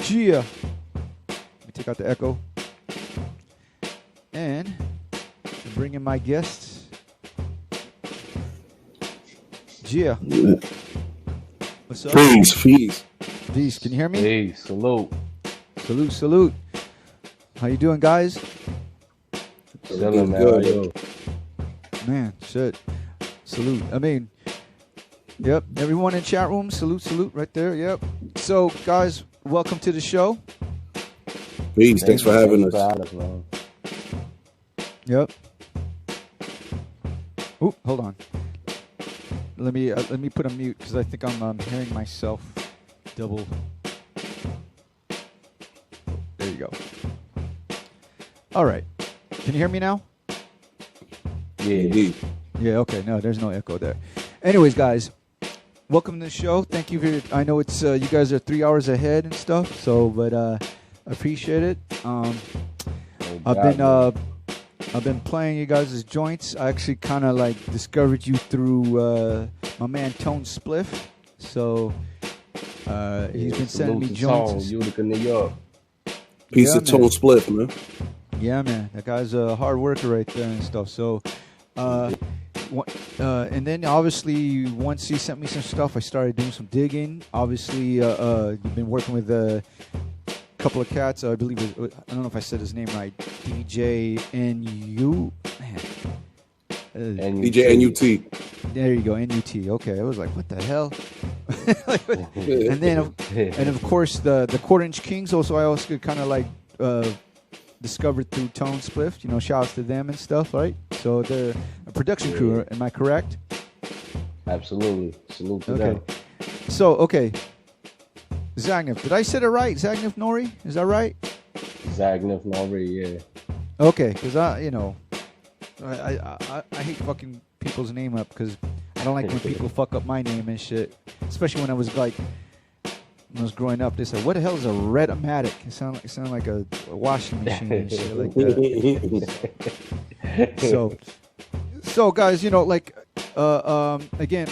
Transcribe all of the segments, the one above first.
Gia. Let me take out the echo. And bring in my guests. Gia. What's up? Peace. Peace. Can you hear me? Hey, salute. Salute. How you doing, guys? Chilling, man. Good. Man, shit. Salute. I mean, yep. Everyone in chat room, salute right there. Yep. So, guys, welcome to the show. Peace. Thanks for having us. Man. Yep. Ooh, hold on. Let me put on mute because I think I'm hearing myself double. There you go. All right. Can you hear me now? Yeah. Yeah, okay. No, there's no echo there. Anyways, guys, welcome to the show. Thank you for I know it's you guys are 3 hours ahead and stuff, so but I appreciate it. I've been playing you guys' joints. I actually kind of like discovered you through my man Tone Spliff. So he's been sending me joints. Utica, New York. Piece of Tone Spliff, man. Yeah, man. That guy's a hard worker right there and stuff. So, and then obviously once he sent me some stuff, I started doing some digging. Obviously, you've been working with a couple of cats. I believe I don't know if I said his name right. DJ NU. Man. DJ NUT. There you go, NUT. Okay, I was like, what the hell? And then, of course, the Quarter Inch Kings. I also kind of like discovered through Tone Spliff. You know, shouts to them and stuff, right? So they're a production crew. Am I correct? Absolutely. Salute to them. So, okay. Zagnif, did I say it right? Zagnif Nori? Is that right? Zagnif Nori, yeah. Okay, because I hate fucking people's name up because I don't like when people fuck up my name and shit. Especially when I was growing up, they said, "What the hell is a Rhettmatic?" It sounded like a washing machine and shit like that. So guys, you know, like again,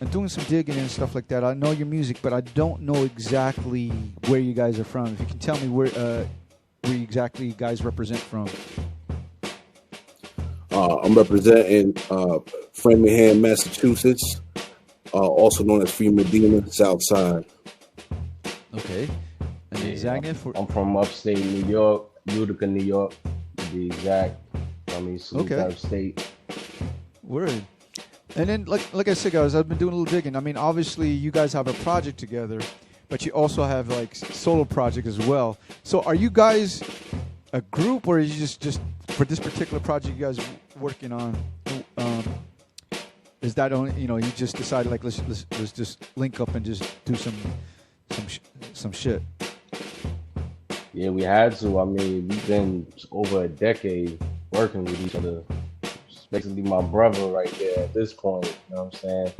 I'm doing some digging and stuff like that. I know your music, but I don't know exactly where you guys are from. If you can tell me where exactly you guys represent from. I'm representing Framingham, Massachusetts, also known as Free Medina, South Side. Okay. And Zagnif? I'm from upstate New York, Utica, New York, to be exact. Salute upstate. Word. And then, like I said, guys, I've been doing a little digging. I mean, obviously, you guys have a project together, but you also have, like, solo project as well. So are you guys a group, or are you just for this particular project you guys working on, is that only, you know, you just decided, like, let's just link up and just do some shit? Yeah, we had to. I mean, we've been over a decade working with each other. It's basically my brother right there at this point, you know what I'm saying?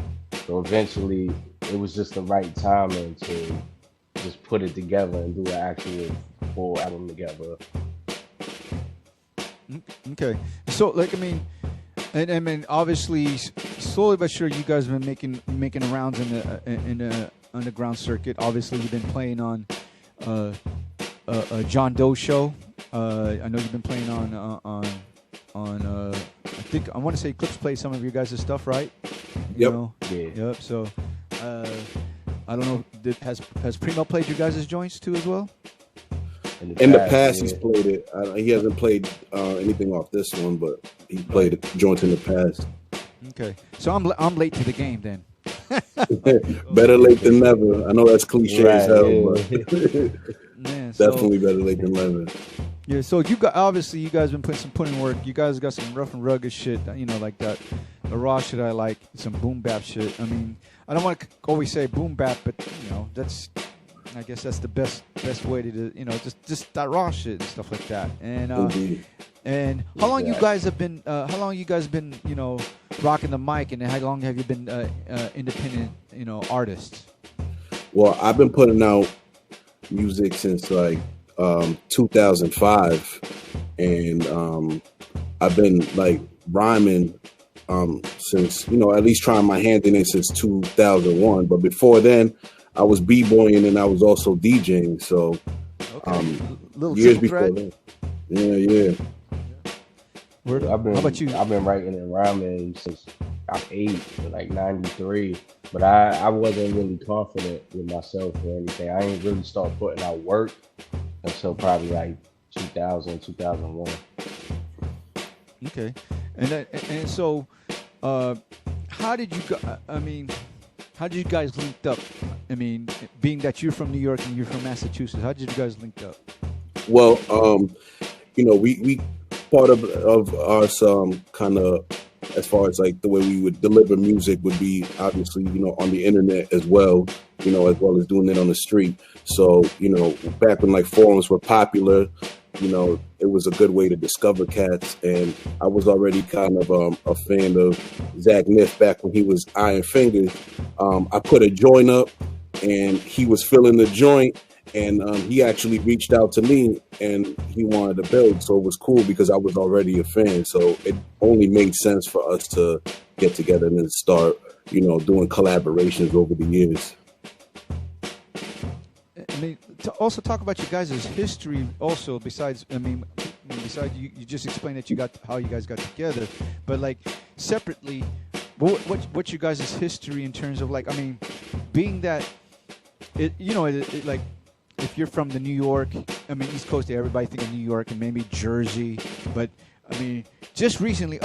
So eventually, it was just the right timing to just put it together and do an actual full album together. Okay. So, like, I mean, obviously, slowly but sure, you guys have been making rounds in the underground circuit. Obviously, you've been playing on a John Doe show. I know you've been playing on I think I want to say Eclipse plays some of your guys' stuff, right? Yep. Yep. So, I don't know. Has Primo played your guys' joints too as well? In the past, he's played it. He hasn't played anything off this one, but he played it joints in the past. Okay, so I'm late to the game then. Better late than never. I know that's cliche as hell, but Man, definitely better late than never. Yeah, so you guys been putting work. You guys got some rough and rugged shit, you know, like that. The raw shit I like, some boom bap shit. I mean, I don't want to always say boom bap, but you know, I guess that's the best way to do, you know, just that raw shit and stuff like that. And how long you guys been, you know, rocking the mic, and how long have you been independent, you know, artists? Well, I've been putting out music since like 2005, and I've been like rhyming since, you know, at least trying my hand in it since 2001. But before then, I was b-boying and I was also DJing. So little years triple before threat. that. Yeah. How about you? I've been writing and rhyming since I was 8, like 93. But I wasn't really confident with myself or anything. I ain't really start putting out work until probably like 2000, 2001. Okay, and so, how did you? How did you guys link up? I mean, being that you're from New York and you're from Massachusetts, how did you guys link up? Well, we part of us kind of, as far as like the way we would deliver music would be obviously, on the internet as well, as well as doing it on the street. So, back when like forums were popular, it was a good way to discover cats. And I was already kind of a fan of Zagnif back when he was Iron Fingers. I put a joint up and he was filling the joint. And he actually reached out to me and he wanted to build. So it was cool because I was already a fan. So it only made sense for us to get together and then start, doing collaborations over the years. I mean, to also talk about you guys' history also, besides you just explained that how you guys got together, but like separately, what's your guys' history in terms of being that if you're from the New York, East Coast, everybody think of New York and maybe Jersey, but just recently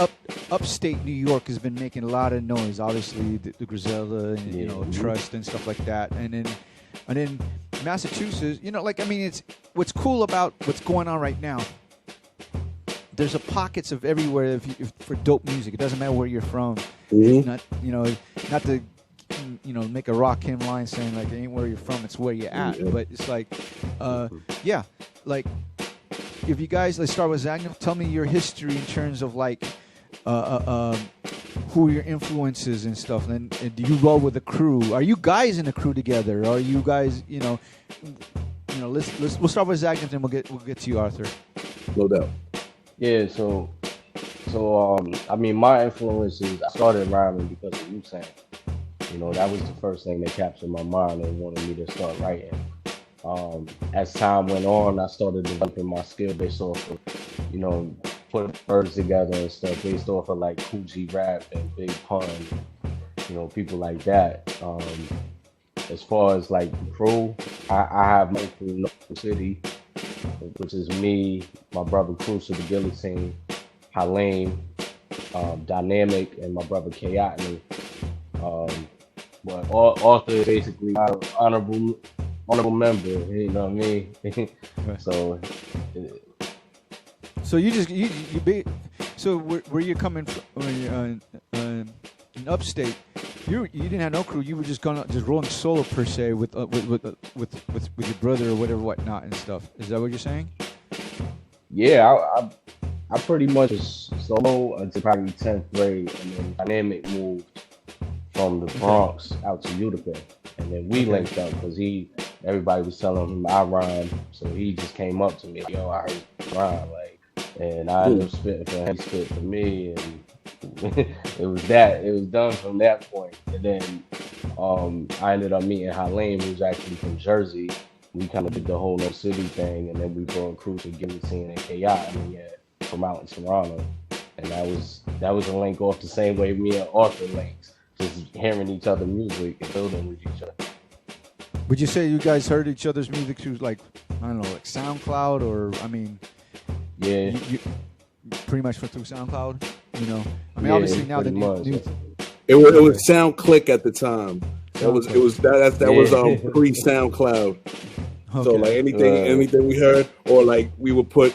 upstate New York has been making a lot of noise. Obviously, the Griselda and Trust and stuff like that, and then Massachusetts. It's what's cool about what's going on right now. There's pockets of everywhere for dope music. It doesn't matter where you're from. Mm-hmm. Not to make a rock hymn line saying like it ain't where you're from, it's where you're at. Yeah. But it's like, if you guys, let's start with Zagnif. Tell me your history in terms of who your influences and stuff. And do you roll with a crew? Are you guys in a crew together? Or are you guys, we'll start with Zagnif, then we'll get to you, Arthur. No doubt. Yeah. So my influences. I started rhyming because of Wu-Tang. That was the first thing that captured my mind and wanted me to start writing. As time went on, I started developing my skill based off of, putting words together and stuff based off of like Coogee Rap and Big Pun, people like that. As far as like the crew, I have my crew, North City, which is me, my brother Crucial the Guillotine, Halim, Dynamic, and my brother Kayotney. But Arthur is basically my honorable member, you know what I mean? So so where you're coming from in upstate, you didn't have no crew. You were just rolling solo per se with your brother or whatnot and stuff. Is that what you're saying? Yeah, I pretty much was solo until probably 10th grade, and then Dynamic moved from the Bronx out to Utica, and then we linked up because everybody was telling him I rhyme, so he just came up to me, yo, I heard you rhyme, and I ended up spitting for him, he spit for me, and it was done from that point. And then I ended up meeting Halim, who's actually from Jersey. We kind of did the whole No City thing, and then we brought Crucial, Guillotine, and Kayotney from out in Toronto, and that was a link off the same way me and Arthur links. Just hearing each other's music and building with each other. Would you say you guys heard each other's music through SoundCloud or Yeah, you pretty much through SoundCloud? Obviously now the new it was SoundClick at the time. That was pre SoundCloud. Okay. So like anything we heard, or like we would put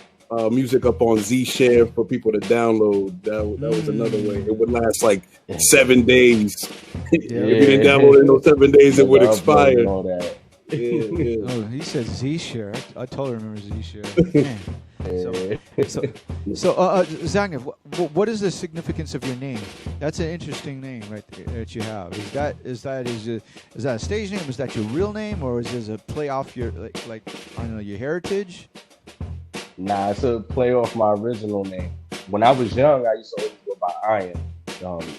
music up on Z-Share for people to download. That was another way. It would last like 7 days. If you didn't download it in those 7 days, it would expire. Yeah. Oh, he said Z-Share. I totally remember Z-Share. So Zagnif, what is the significance of your name? That's an interesting name, right? That you have. Is that a stage name? Is that your real name, or is this a play off your your heritage? Nah, it's a play off my original name. When I was young, I used to always go by Iron,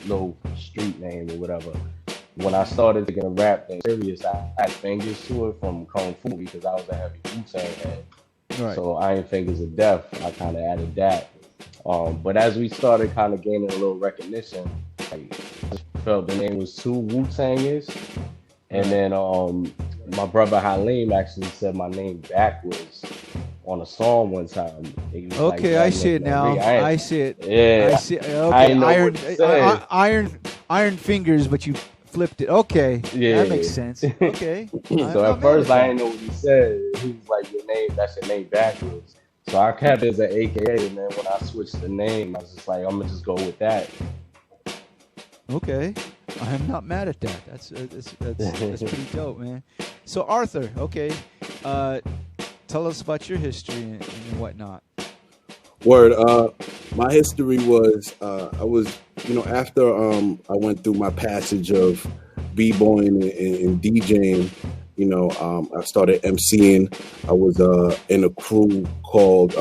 no street name or whatever. when I started taking the rap thing serious, I had fingers to it from Kung Fu because I was a heavy Wu-Tang head. Right. So Iron Fingers of Death, I kind of added that. But as we started kind of gaining a little recognition, I felt the name was too Wu-Tang-ish. And then my brother Halim actually said my name backwards on a song one time. Okay, I see it now. I see it. Yeah. I see. Okay, iron fingers, but you flipped it. Okay, Yeah. that makes sense. Okay. So at first I didn't know what he said. He was like, "Your name, that's your name backwards." So I kept it as an AKA, and then when I switched the name, I was just like, "I'm gonna just go with that." Okay, I am not mad at that. That's pretty dope, man. So Arthur, okay, tell us about your history and whatnot. Word. My history was I was, after I went through my passage of b-boying and DJing, I started MCing. I was in a crew called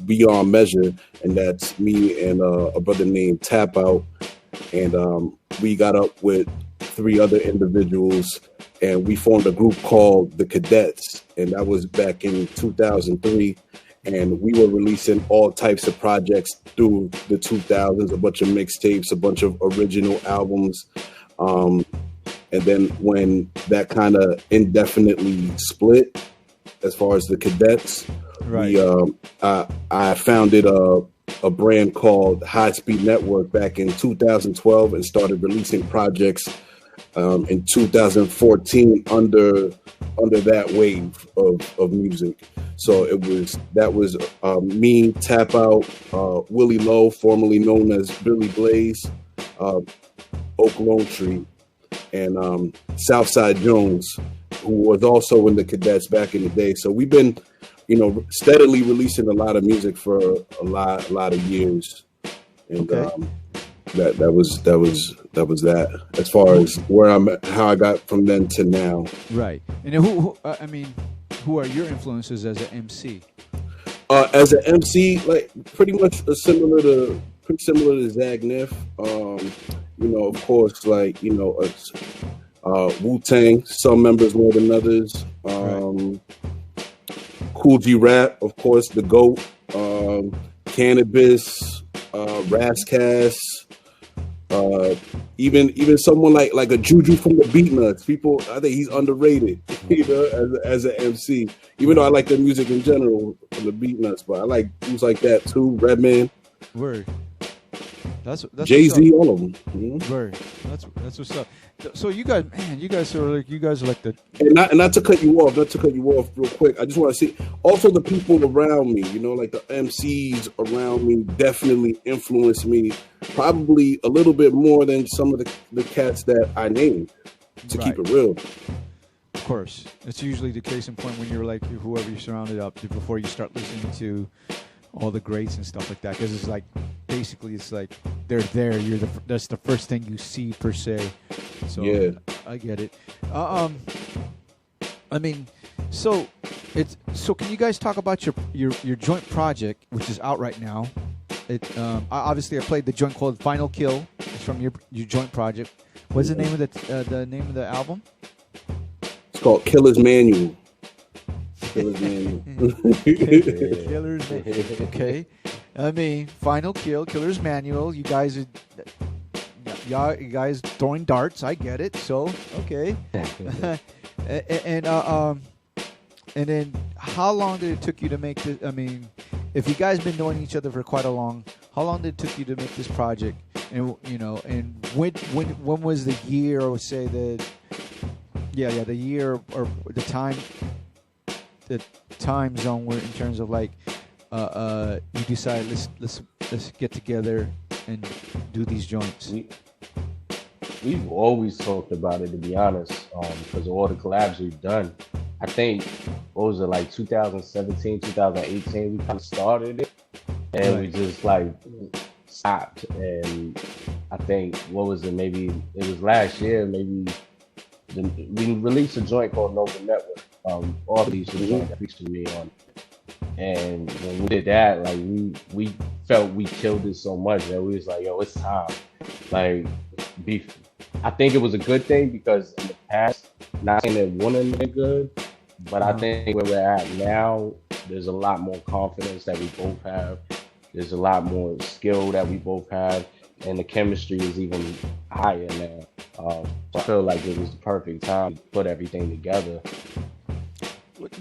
Beyond Measure, and that's me and a brother named Tap Out. And we got up with 3 other individuals, and we formed a group called the Cadets, and that was back in 2003. And we were releasing all types of projects through the 2000s, a bunch of mixtapes, a bunch of original albums. And then when that kind of indefinitely split, as far as the Cadets, right. I founded a brand called High Speed Network back in 2012 and started releasing projects in 2014 under that wave of music. So that was me, Tap Out, Willie Lowe, formerly known as Billy Blaze, Oak Lone Tree, and Southside Jones, who was also in the Cadets back in the day. So we've been, steadily releasing a lot of music for a lot of years, and okay. that was that. As far as how I got from then to now. Right. And who are your influences as an MC? As an MC, like pretty similar to Zagnif. Of course, like Wu-Tang. Some members more than others. Right. Cool G Rap, of course, the GOAT, Cannabis, Rascass, even someone like a Juju from the Beatnuts. People, I think he's underrated, as an MC. Even though I like their music in general from the Beatnuts, but I like dudes like that too. Redman, Word. That's Jay-Z, all of them. Mm-hmm. Word. That's what's up. So you guys are like the and not to cut you off real quick. I just want to see also the people around me, like the MCs around me definitely influenced me probably a little bit more than some of the cats that I named, to right. keep it real. Of course. It's usually the case in point when you're like whoever you're surrounded up to before you start listening to all the greats and stuff like that, because it's like basically it's like they're there. That's the first thing you see per se. So yeah, I get it. So can you guys talk about your joint project, which is out right now? Obviously I played the joint called Final Kill. It's from your joint project. What's the name of the album? It's called Killer's Manual. Killer's Manual. Killer's Manual. Okay. Final Kill, Killer's Manual. You guys throwing darts. I get it. So, okay. And then how long did it took you to make this? If you guys been knowing each other for quite how long did it took you to make this project? And and when was the year, or say the year or the time zone where in terms of like you decide let's get together and do these joints? We've always talked about it, to be honest, because of all the collabs we've done. I think, what was it, like 2017, 2018, we kind of started it, and we just like stopped. And I think, what was it, maybe it was last year, we released a joint called Nova Network. All these joint that featured me on. And when we did that, like we felt we killed it so much that we was like, yo, it's time. Like, I think it was a good thing because in the past, not saying it wouldn't have been good, but I think where we're at now, there's a lot more confidence that we both have. There's a lot more skill that we both have, and the chemistry is even higher now. So I feel like it was the perfect time to put everything together.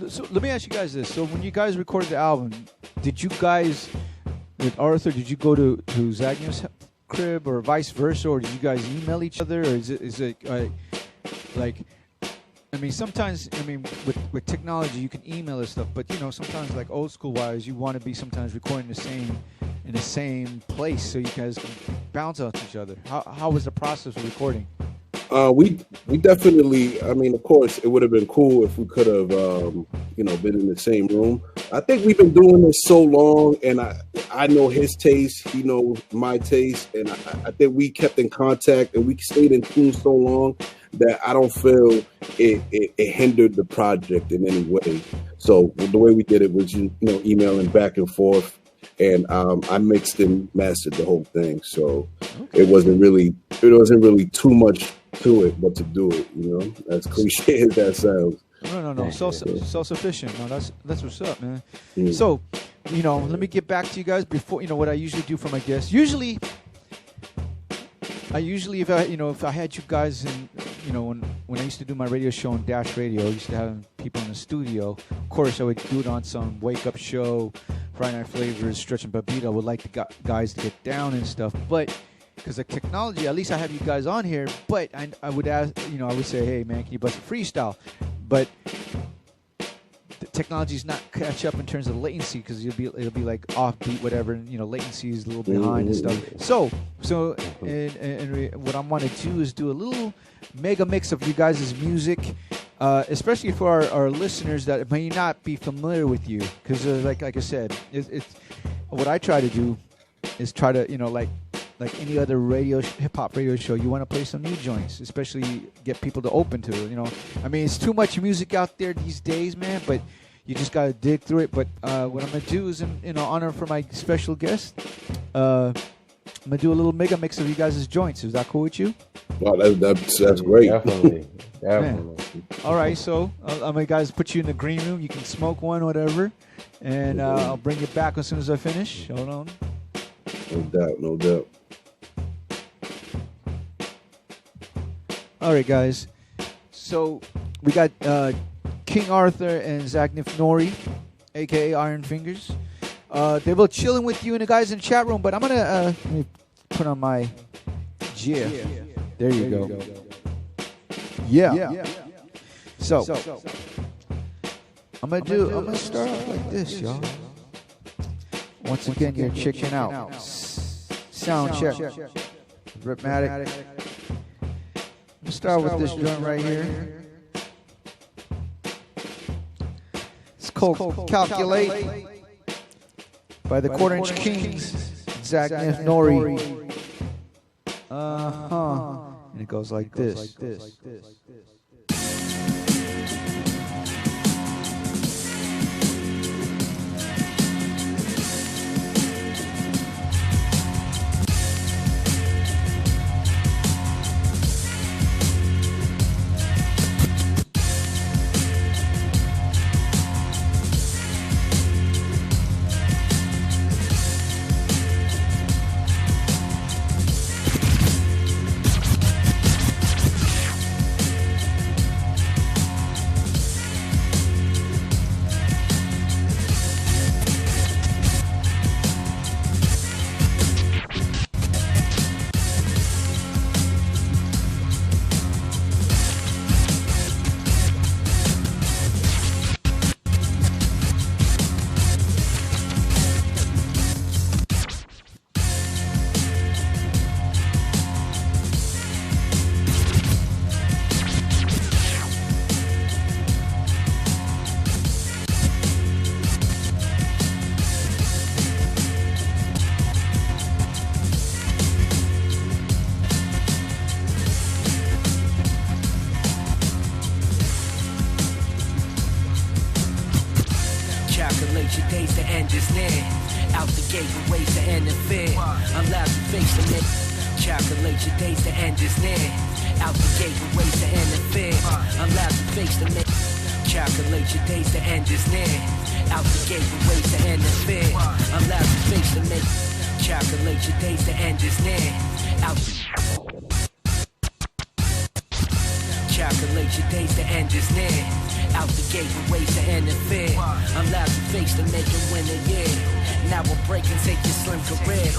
So let me ask you guys this. So when you guys recorded the album, did you guys, with Arthur, did you go to Zagnif's crib or vice versa, or did you guys email each other, or is it like, I mean, sometimes, I mean, with technology, you can email this stuff, but, you know, sometimes, like, old school wise, you want to be sometimes recording in the same place so you guys can bounce off each other. How was the process of recording? We definitely, I mean, of course, it would have been cool if we could have, you know, been in the same room. I think we've been doing this so long, and I know his taste, he knows my taste, and I think we kept in contact and we stayed in tune so long that I don't feel it hindered the project in any way. So the way we did it was, you know, emailing back and forth, and I mixed and mastered the whole thing. So it wasn't really too much to it, but to do it, you know, as cliche as that sounds. No. Self-sufficient. No, that's what's up, man. So, you know, let me get back to you guys before, you know, what I usually do for my guests. Usually, if I had you guys in, you know, when I used to do my radio show on Dash Radio, I used to have people in the studio. Of course, I would do it on some wake-up show, Friday Night Flavors, Stretch and Babita. I would like the guys to get down and stuff, but because of technology, at least I have you guys on here. But I would ask, you know, I would say, hey, man, can you bust a freestyle? But the technology's not catch up in terms of latency, because it'll be like offbeat, whatever, and, you know, latency is a little behind and stuff. So and what I want to do is do a little mega mix of you guys' music, especially for our listeners that may not be familiar with you, because like I said, it's what I try to do is try to, you know, like any other hip hop radio show, you want to play some new joints, especially get people to open to it. You know, I mean, it's too much music out there these days, man. But you just gotta dig through it. But what I'm gonna do is, in honor for my special guest, I'm gonna do a little mega mix of you guys' joints. Is that cool with you? Wow, that's great. Definitely. All right, so I'm gonna guys put you in the green room. You can smoke one, whatever, and I'll bring you back as soon as I finish. Hold on. No doubt. All right, guys. So we got King Arthur and Zagnif Nori, a.k.a. Iron Fingers. They're both chilling with you and the guys in the chat room, but I'm going to let me put on my GIF. There you go. Yeah. So I'm going to start off like this, y'all. Once again, you're checking out Sound Check, Rhettmatic. Let's start with this joint right here. It's called Calculate by the Quarter Inch Kings, Zagnif Nori. And it goes like this. Calculate your days, the end is near. Out the gate with ways to end in fear. Allowed to face the next. Calculate your days, the end is near. Out the gate with ways to end in fear. Allowed to face the next. Calculate your days, the end is near. Out the gate with ways to end in fear. Allowed to face the next. Calculate your days, the end is near. Out. Calculate your days, the end is near. Out the gate with ways to end in fear. Allowed to face to make it win a year. Now we'll break and take your slim career.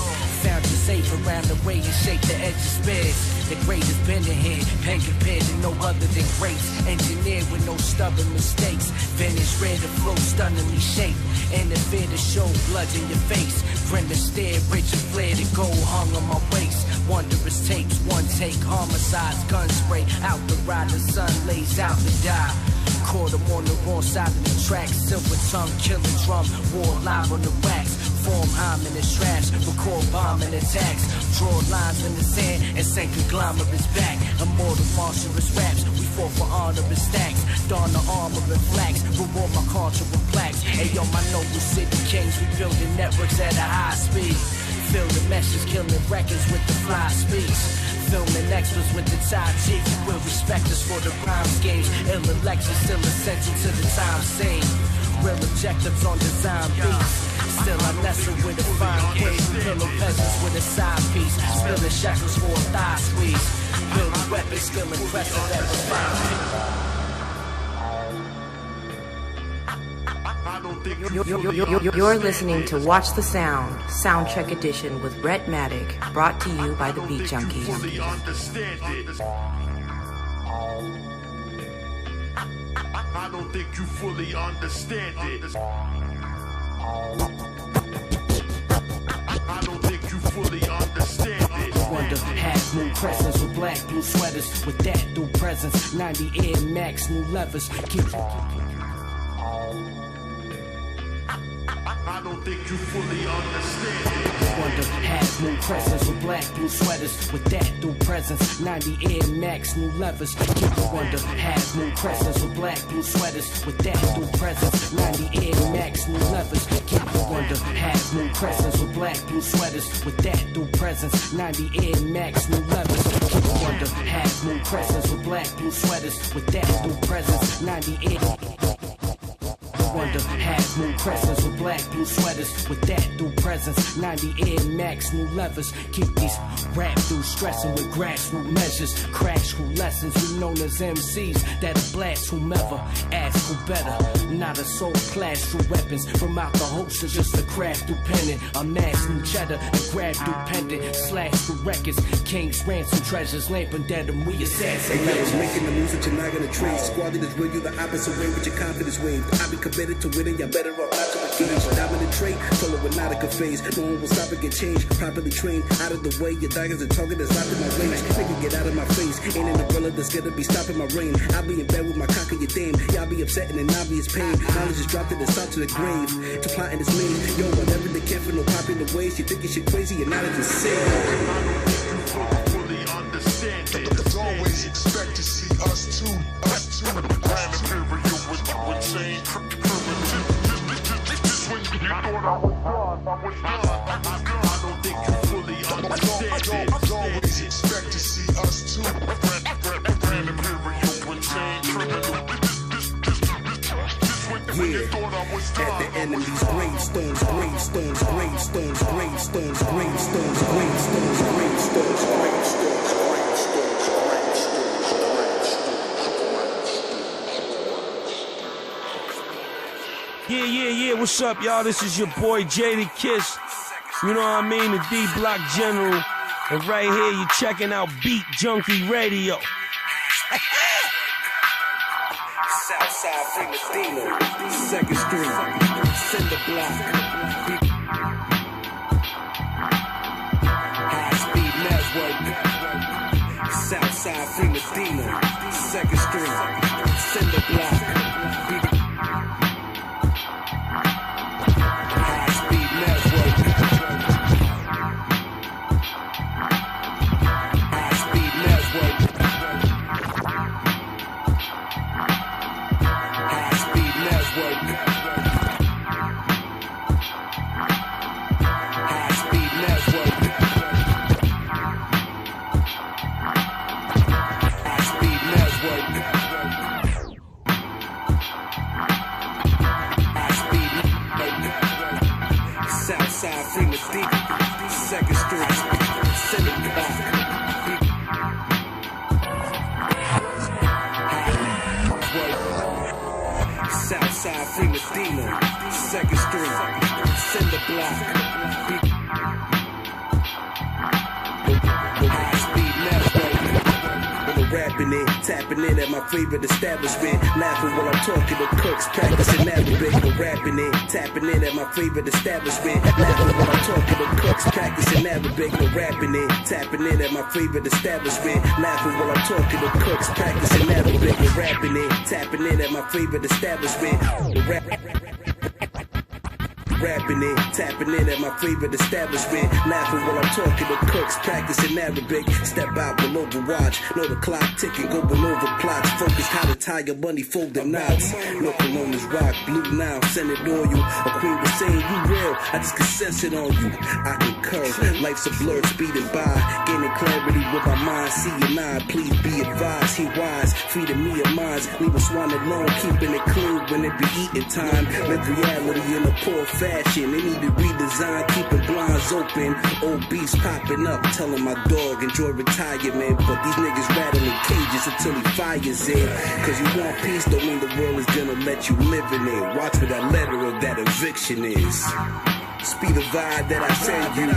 Found you safe around the way you shake the edge of spears. The greatest been in here, pen compared to no other than greats. Engineered with no stubborn mistakes. Vintage red, the flow stunningly shaped. And the fear to show blood in your face. Brenda stare, rich and flare, the gold hung on my waist. Wondrous tapes, one take, homicides, gun spray. Out the ride, the sun lays out to die. Caught him on the wrong side of the track. Silver tongue, killing drum, war live on the wax. Form I'm in his trash, record bombing attacks. Draw lines in the sand and send conglomerates back. Immortal monstrous raps, we fought for honor and stacks. Don the armor and flags, reward my culture with plaques. Hey yo, my noble city kings, we building networks at a high speed. Fill the meshes, killing records with the fly speeds. Filming extras with the tie chief. Will respect us for the rhyme schemes. Ill elections still essential to the time scene. Real objectives on design beats. Still I nestle with a fine case. Pillow peasants with a side piece. Spilling shackles for a thigh squeeze. Build a weapon, still impressive at the fine. You're listening to Watch the Sound, Soundcheck Edition with Rhettmatic, brought to you by the Beat Junkies. I don't think you fully understand it. I don't think you fully understand it. Wonder, half moon presents with black blue sweaters. With that through presents, 90 Air Max, new levers. I don't think you fully understand it. Wonder, half moon presents with black blue sweaters. With that through presents, 90 Air Max, new levers. Keep it wonder, half moon presents with black blue sweaters. With that through presents, 90 Air Max, new levers. Keep it wonder, half moon presents with black blue sweaters. With that through presents, 90 Air Max, new levers. Keep it wonder, half moon presents with black blue sweaters. With that through presents, 90 Air. Wonder, half moon presents with black blue sweaters. With that through presents, 90 Air Max, new levers. Keep these rap through stressing with grassroots measures. Crash school lessons, we known as MCs that'll blast whomever. Ask who better, not a soul clash through weapons. From out the holster, just a craft through penning. Amass new cheddar and grab through pendant. Slash through records, kings ransom treasures. Lamping dead and we assassin legends. Making the moves that you're not gonna trade. Squad is real, you the opposite way with your confidence wave. I be committed to winning, y'all better off not to engage. Dominant trait, following not a phase. No one will stop and get changed. Properly trained, out of the way. Your daggers and target that's not in my range. Nigga, get out of my face. Ain't an umbrella that's gonna be stopping my reign. I'll be in bed with my cock of your dame. Y'all be upsetting and obvious pain. Knowledge is dropped in the south to the grave. To plotting this maze. Yo, whatever they care for no popular ways. You think you shit crazy, your knowledge is sick. I don't think you fully understand it. Always expect to see us too. Grand Imperial with chain primitive. This when you thought I was done. I don't think you fully understand it. Always expect to see us too. Grand Imperial with chain primitive. Yeah, at the enemy's gravestones, gravestones, gravestones, gravestones, gravestones, gravestones, gravestones, gravestones. Yeah, what's up, y'all? This is your boy, Jada Kiss. You know what I mean? The D-Block General. And right here, you're checking out Beat Junkie Radio. Southside from Medina, 2nd Street, Cinder Block. High Speed Network. Southside from Medina, 2nd Street, Cinder Block. Second Street, Center Block. Southside Free Medina, Second Street, Cinder Block. High speed network. When I'm rapping it, tapping in at my favorite establishment. Laughing while I'm talking to cooks, practicing Arabic. When rapping it, tapping in at my favorite establishment. Laughing while I'm talking to cooks, practicing Arabic. When rapping it, tapping in at my favorite establishment. Laughing while I'm talking to cooks, practicing Arabic. When rapping it, tapping in at my favorite establishment. Rapping it, tapping in at my favorite establishment. Laughing while I'm talking to cooks, practicing Arabic. Step out below the watch, know the clock ticking, go below the plots. Focus how to tie your money, folding knots. No colognes rock, blue now, send it on you. A queen was saying you real, I just can sense it on you. I concur, life's a blur, speeding by. Gaining clarity with my mind, seeing eye. Please be advised, he wise, feeding me a minds. Leave a swan alone, keeping it clean when it be eating time. Live reality in a poor fashion. They need to redesign, keeping blinds open. Old beasts popping up, telling my dog enjoy retirement. But these niggas rattling cages until he fires it. Cause you want peace, don't mean the world is gonna let you live in it. Watch for that letter or that eviction is. Speed the vibe that I send you.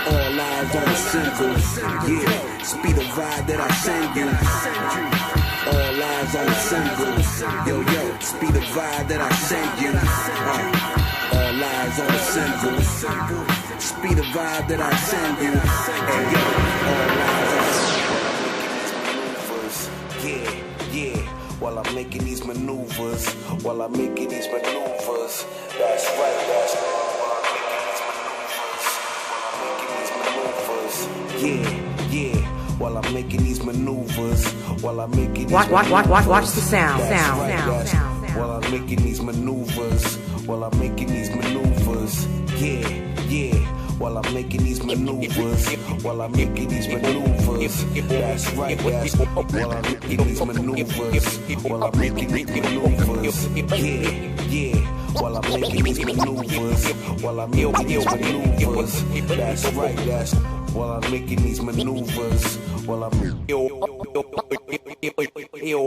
All eyes on the single. Yeah, speed the vibe that I send you. All eyes on the single. Yo, speed the vibe that I send you. All eyes on the single. Speed the vibe that I send you. Hey, yo, all eyes on the maneuvers. Yeah, while I'm making these maneuvers. While I'm making these maneuvers. That's right, that's right. Yeah, while I'm making these maneuvers, while I'm making these watch the sound. While I'm making these maneuvers, while I'm making these maneuvers, yeah, while I'm making these maneuvers, while I'm making these maneuvers, that's right, that's while I'm making these maneuvers, while I'm making these maneuvers, yeah, while I'm making these maneuvers, while I'm making these maneuvers, that's right, that's while I'm making these maneuvers, while I'm yo,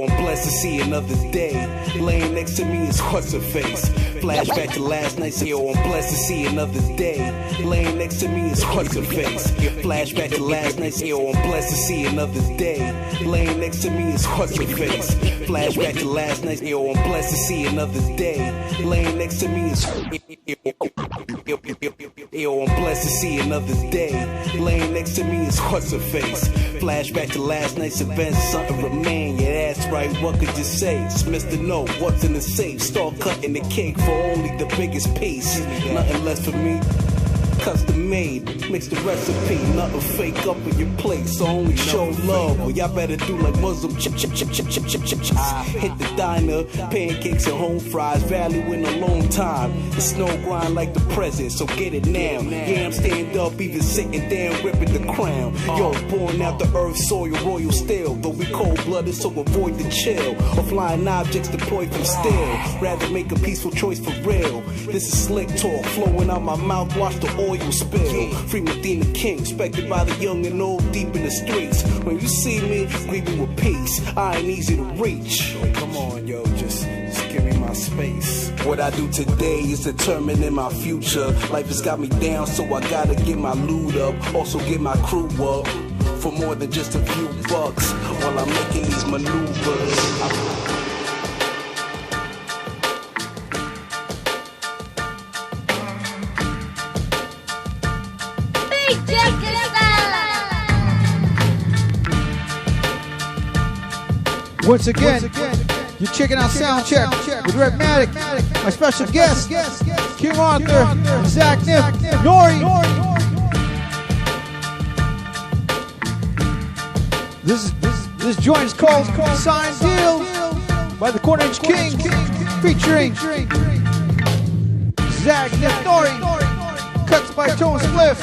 I'm blessed to see another day. Laying next to me is what's her face. Flashback to last night, so yo, I'm blessed to see another day. Laying next to me is what's her face. Flashback to last night, so yo, I'm blessed to see another day. Laying next to me is what's her face. Flashback to last night, yo, I'm blessed to see another day. Laying next to me is yo, I'm blessed to see another day. Laying next to me is what's her face. Flashback to last night's events, something remain. Yeah, that's right, what could you say? It's Mr. No, what's in the safe? Start cutting the cake for only the biggest piece. Nothing less for me. Custom made, mix the recipe, nothing fake up in your plate, so only show love. Well, y'all better do like Muslim chip. Hit the diner, pancakes and home fries, value in a long time. It's no grind like the present, so get it now. Yeah, I'm stand up, even sitting down, ripping the crown. Yo, born out the earth, soil, royal steel. Though we cold-blooded, so avoid the chill. Or flying objects deployed from steel. Rather make a peaceful choice for real. This is slick talk, flowing out my mouth, watch the oil spill. Free Medina King, respected by the young and old, deep in the streets. When you see me, greet me with peace. I ain't easy to reach. Come on, yo, just give me my space. What I do today is determining my future. Life has got me down, so I gotta get my loot up. Also get my crew up for more than just a few bucks. While I'm making these maneuvers, Once again, you're checking out Soundcheck with Rhettmatic. My special guest, King Arthur and Zagnif Nori. This joint is called Signed Deal by the Corner Inch King, featuring Zagnif Nori. Cuts by Tone Spliff.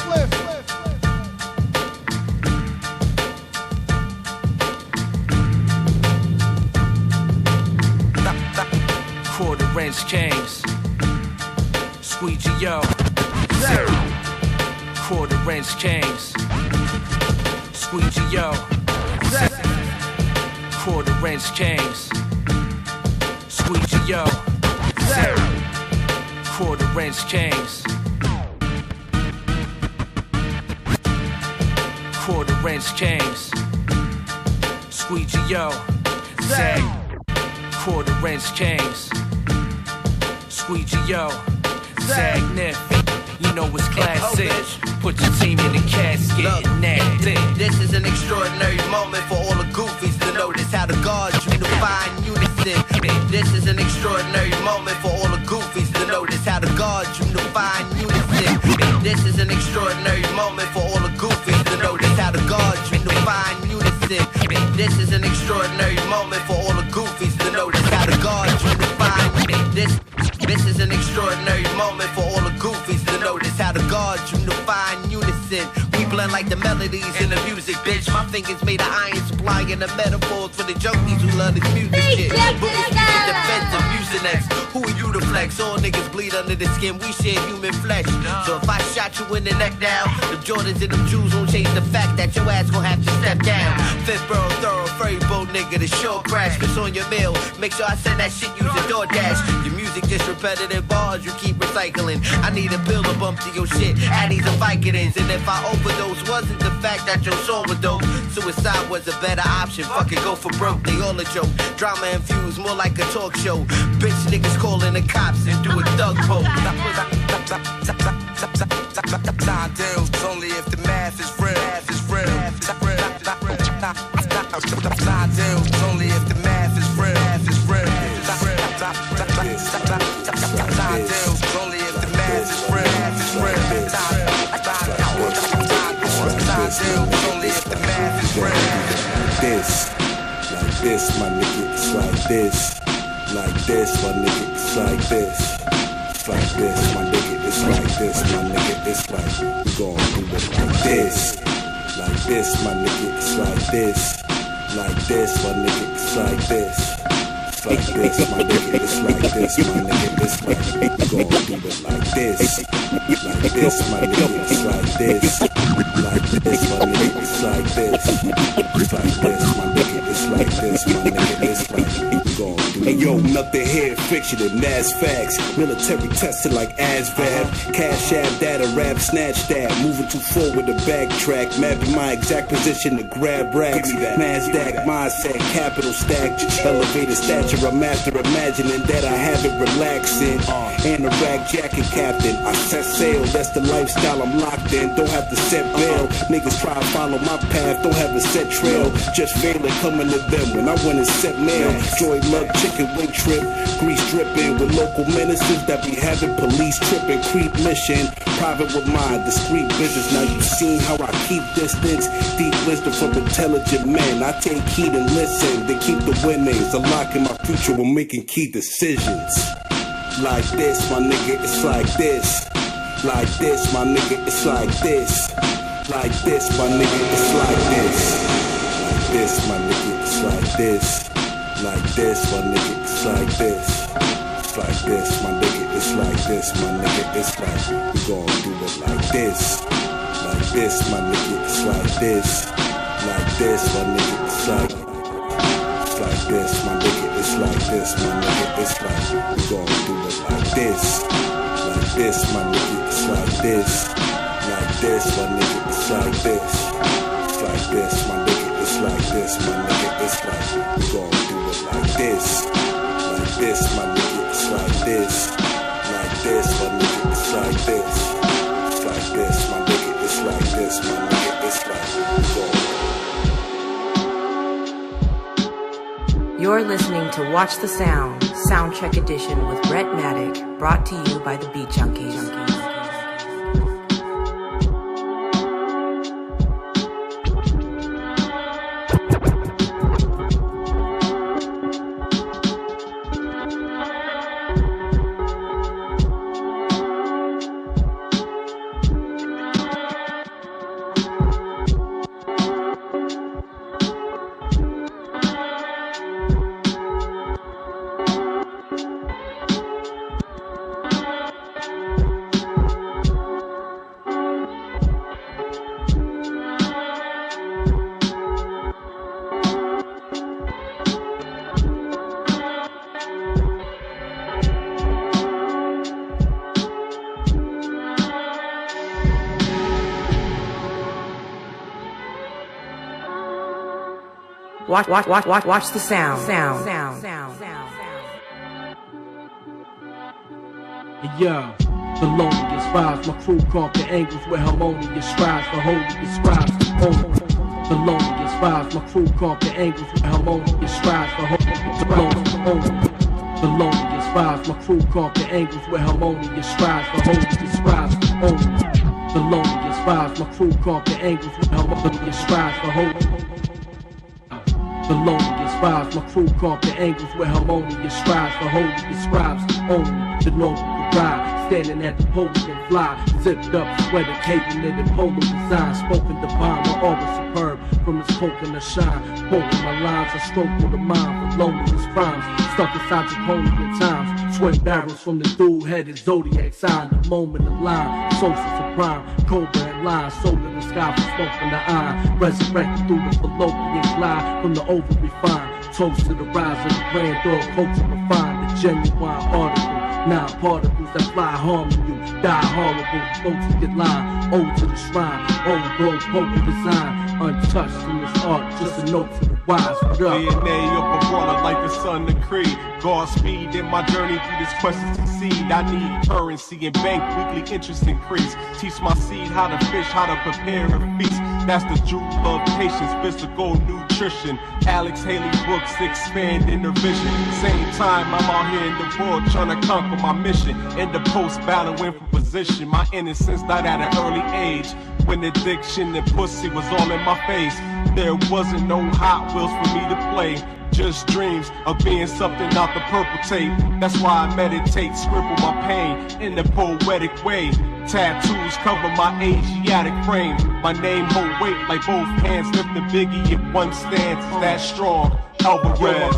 Quarter Ranch Kings, Squeegee Yo. quarter inch chains. Squeegee yo. Quarter inch chains. Squeegee yo. Quarter inch chains. Quarter inch chains. Squeegee yo. Zag. Quarter inch chains. Squeegee yo. Zagnif. You know it's classic. Put your team in the casket and act it. This is an extraordinary moment for all the goofies to notice how the gods unify in unison. This is an extraordinary moment for all the goofies to notice how the gods unify in unison. This is an extraordinary moment for all the goofies to notice how the gods unify in unison. This is an extraordinary moment for all the goofies to notice how the gods unify in unison. This is an extraordinary moment for all the goofies to notice how the gods unify in unison. We blend like the melodies in the music, bitch. My fingers made of iron, supplying the metaphors for the junkies who love this music shit. Boogies in defense of Mucinex. Who are you to flex? All niggas bleed under the skin, we share human flesh. So if I shot you in the neck now, the Jordans and them Jews won't change the fact that your ass gon' have to step down. Fifth borough thorough, furry boat nigga, the short crash. Piss on your mail, make sure I send that shit using DoorDash. Your music just repetitive bars you keep recycling. I need a pill to bump to your shit, add these Vicodins. And if I overdose, wasn't the fact that your soul was dope. Suicide was a better option, fuck it, go for broke, they all a joke. Drama infused, more like a talk show. Bitch niggas calling the cops and do a thug pose. Time deals only if the math is real. Time deals only if the math is real. Time deals only if the math is real. Time deals only if the math is real. Like this, my nigga, it's like this. Like this, my nigga, it's like this. It's like this, my nigga, it's like this, my nigga, it's like we gon' do it like this. Like this, my nigga, it's like this. Like this, my nigga, it's like this. It's like this, my nigga, it's like this, my nigga, it's like we gon' do it like this. Like this, my nigga, it's like this. Like this, my nigga, it's like this. It's like this, my nigga, it's like this, my nigga, it's like we gon' do it. Hey yo, nothing here, fiction and that's facts. Military tested like ASVAB. Cash app, data rap, snatch that. Moving too forward to backtrack. Mapping my exact position to grab racks. NASDAQ, mindset, capital stack. Elevated stature, I'm after imagining that I have it relaxing. Anorak jacket captain, I set sail, that's the lifestyle I'm locked in. Don't have to set bail. Niggas try to follow my path, don't have a set trail. Just failing coming to them when I went and set mail. Joy, love, chicken wing trip. Grease dripping with local ministers that be having police tripping. Creep mission, private with mine, discreet business. Now you seen how I keep distance. Deep wisdom from intelligent men. I take heed and listen, they keep the winnings. Unlocking my future when making key decisions. Like this, my nigga, it's like this. Like this, my nigga, it's like this. Like this, my nigga, it's like this. Like this, my nigga, it's like this. Like this, my nigga, it's like this. It's like this, my nigga, it's like this, my nigga, it's like we gon' do it like this. Like this, my nigga, it's like this. Like this, my nigga, it's like this, my nigga, it's like this, my nigga, it's like we gon' do it like this. Like this, my nigga, it's like this. Like this, my nigga, it's like this. It's like this, my nigga, it's like this, my nigga, it's like we gon' do it like this. Like this, my nigga, it's like this. Like this, my nigga, it's like this. It's like this, my nigga, it's like this, my nigga, it's like we gon' You're listening to Watch the Sound, Soundcheck Edition with Rhettmatic, brought to you by the Beat Junkies. Watch the sound. Yeah, the loneliest vibes, my crew conquer angles where harmonious strives, the holiest scribes. The loneliest vibes, my crew conquer angles where harmonious strives, the holiest the loneliest vibes, my crew conquer angles where harmonious strives, the holiest scribes. The loneliest vibes, my crew conquer angles where harmonious strives, the holiest. The loneliest vibes, my crew conquer angles where harmonious strives, the holiest scribes. Only the noble could ride, standing at the pole and fly, zipped up, sweater, caving in the polo design, spoken divine, my aura superb, from his coconut shine, quoting my lines, I stroke with a mind, for loneliest crimes, stuck inside draconian times, sweat barrels from the dual-headed zodiac sign, the moment of line, solstice of prime, cobra and line, soul in the sky for smoke from the eye, resurrected through the fallopian glide, from the over-refined, toast to the rise of the grand dog, culture refined, the genuine article, 9 particles that fly harming you, die horrible, folks get line, ode to the shrine, old bro, poker design, untouched in this art, just a note to the wise. DNA of a brawler like the sun to creed. Godspeed in my journey through this quest to succeed. I need currency and bank weekly interest increase. Teach my seed how to fish, how to prepare a feast. That's the jewel of patience, physical nutrition. Alex Haley books expanding their vision. Same time I'm out here in the world trying to conquer my mission. In the post battle, win for position. My innocence died at an early age, when addiction and pussy was all in my face. There wasn't no Hot Wheels for me to play, just dreams of being something out the purple tape. That's why I meditate, scribble my pain in a poetic way. Tattoos cover my Asiatic frame. My name hold weight like both hands lifting Biggie in one stance. That strong. Alvarez.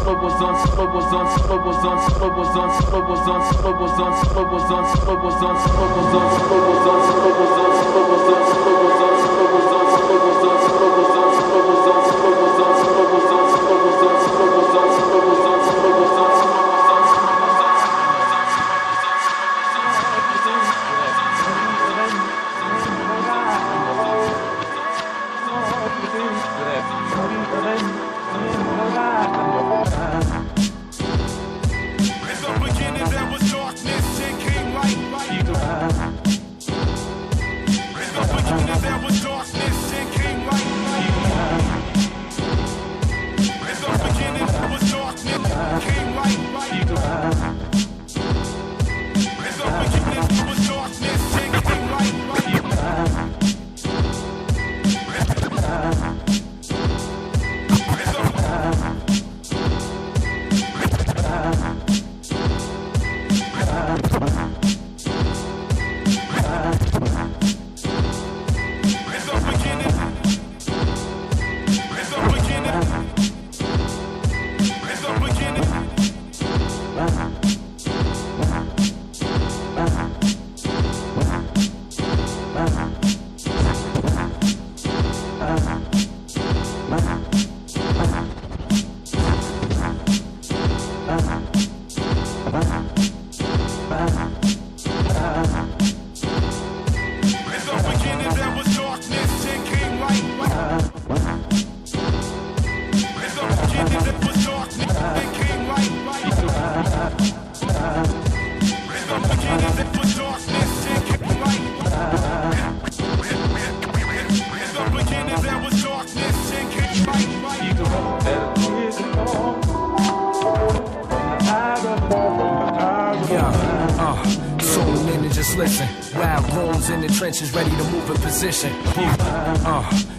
Trenches ready to move in position.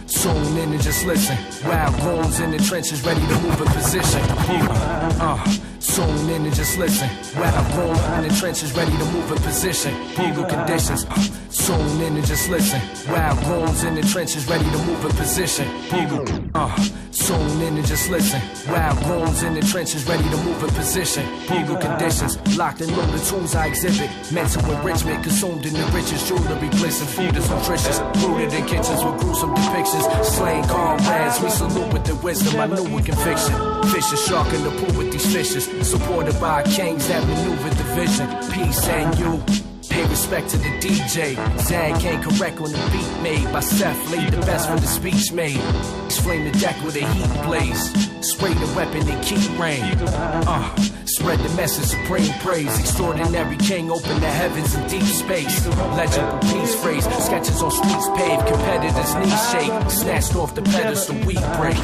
Tune in and just listen. Wild goons in the trenches ready to move in position. Tune in and just listen. Wild goons in the trenches ready to move in position. Legal conditions. Tune in and just listen. Wild goons in the trenches ready to move in position. Tune in and just listen. Wild goons in the trenches ready to move in position. Legal conditions. Locked and loaded tools I exhibit. Mental enrichment consumed in the richest jewelry. Glisten food is nutritious. Rooted in kitchens with gruesome depictions. Slain comrades, we salute with the wisdom. I knew with conviction. Vicious shark in the pool with these fishes. Supported by kings that maneuver the vision. Peace and you. Pay respect to the DJ. Zag came correct when the beat made by Seth laid the best for the speech made. Flame the deck with a heat blaze. Spray the weapon and keep rain. Spread the message, supreme praise. Extraordinary king, open the heavens in deep space. Legible peace phrase. Sketches on streets paved. Competitors knees shake. Snatched off the pedestal, we break.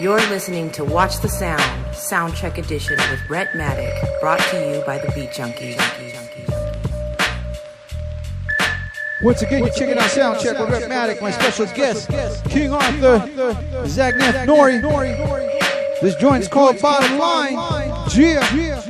You're listening to Watch the Sound, Soundcheck Edition with Rhettmatic, brought to you by the Beat Junkie. Once again, you're checking out Soundcheck with Rhettmatic, my special guest, King Arthur, Zagnif Nori. This joint's called Bottom Line. Yeah.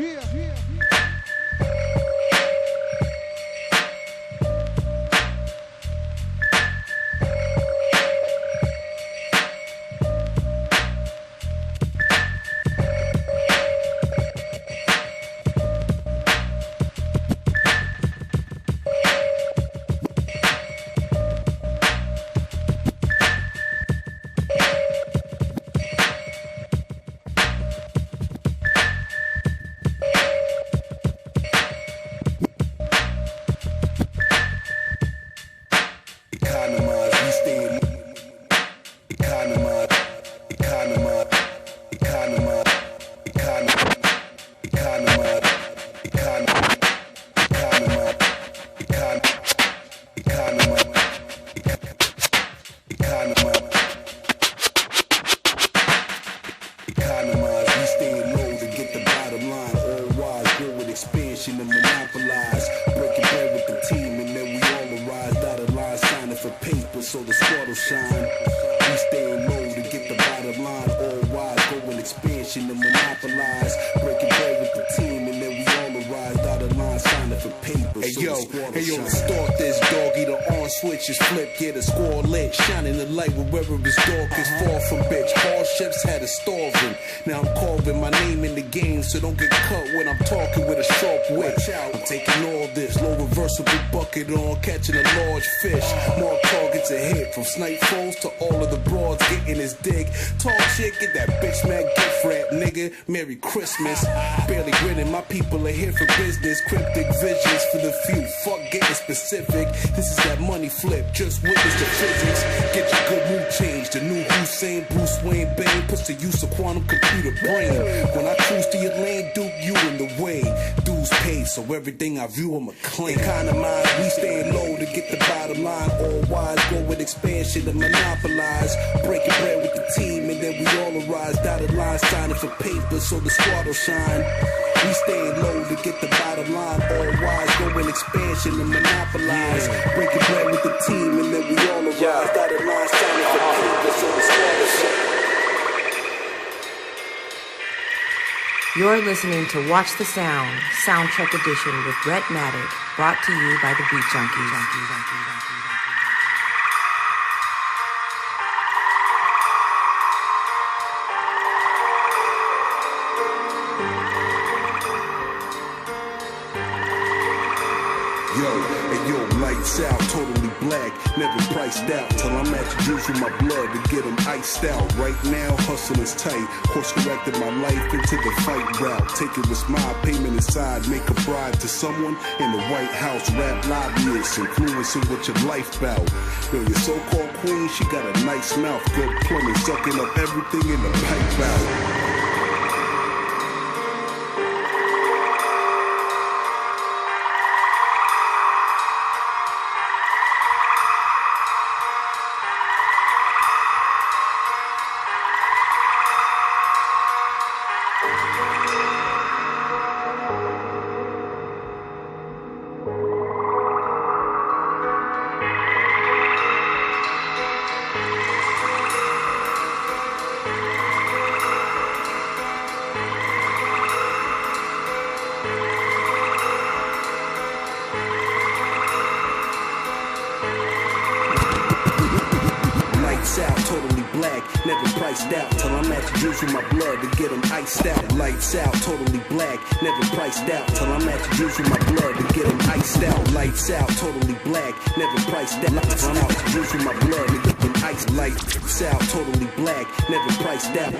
Get a score lit, shining the light wherever it's darkest. Far from bitch, all ships had a starving. Now I'm carving my name in the game, so don't get cut when I'm talking with a sharp wit. I'm taking all this, low reversible bucket on, catching a large fish. Mark targets a hit, from snipe foes to all of the broads getting his dig. Talk shit, get that bitch mad gift wrap, nigga. Merry Christmas. Barely grinning, my people are here for business. Cryptic visions for the few, fuck getting specific. This is that money flip, just witness the physics. Get your good mood change. The new Hussein, Bruce Wayne, Bane puts the use of quantum computer brain. When I cruise to your lane, Duke, you in the way. Dues paid, so everything I view I'ma claim. Economize, we staying low to get the bottom line. All wise, go with expansion to monopolize. Breaking bread with the team, and then we all arise. Dotted line signing for paper, so the squad will shine. We staying low to get the bottom line. All wise, go in expansion to monopolize. Breaking bread with the team, and then we all arise. Dotted line signing for paper, so the squad will shine. You're listening to Watch the Sound, Soundcheck Edition with Rhettmatic, brought to you by the Beat Junkies. Lights out, totally black, never priced out. Till I'm at the juice with my blood to get them iced out. Right now, hustling's tight. Course corrected my life into the fight route. Taking what's my payment aside, make a bribe to someone in the White House. Rap lobbyists, influencing what your life bout. Yo, your so-called queen, she got a nice mouth, good plumbing, sucking up everything in the pipe bout. black, never priced out. Till I'm at the juice with my blood to get them iced out. Lights out, totally black, never priced out. Till I'm at the juice with my blood to get them iced out. Lights out, totally black, never priced out. Till I'm out the juice with my blood to get them iced. Lights out, totally black, never priced out.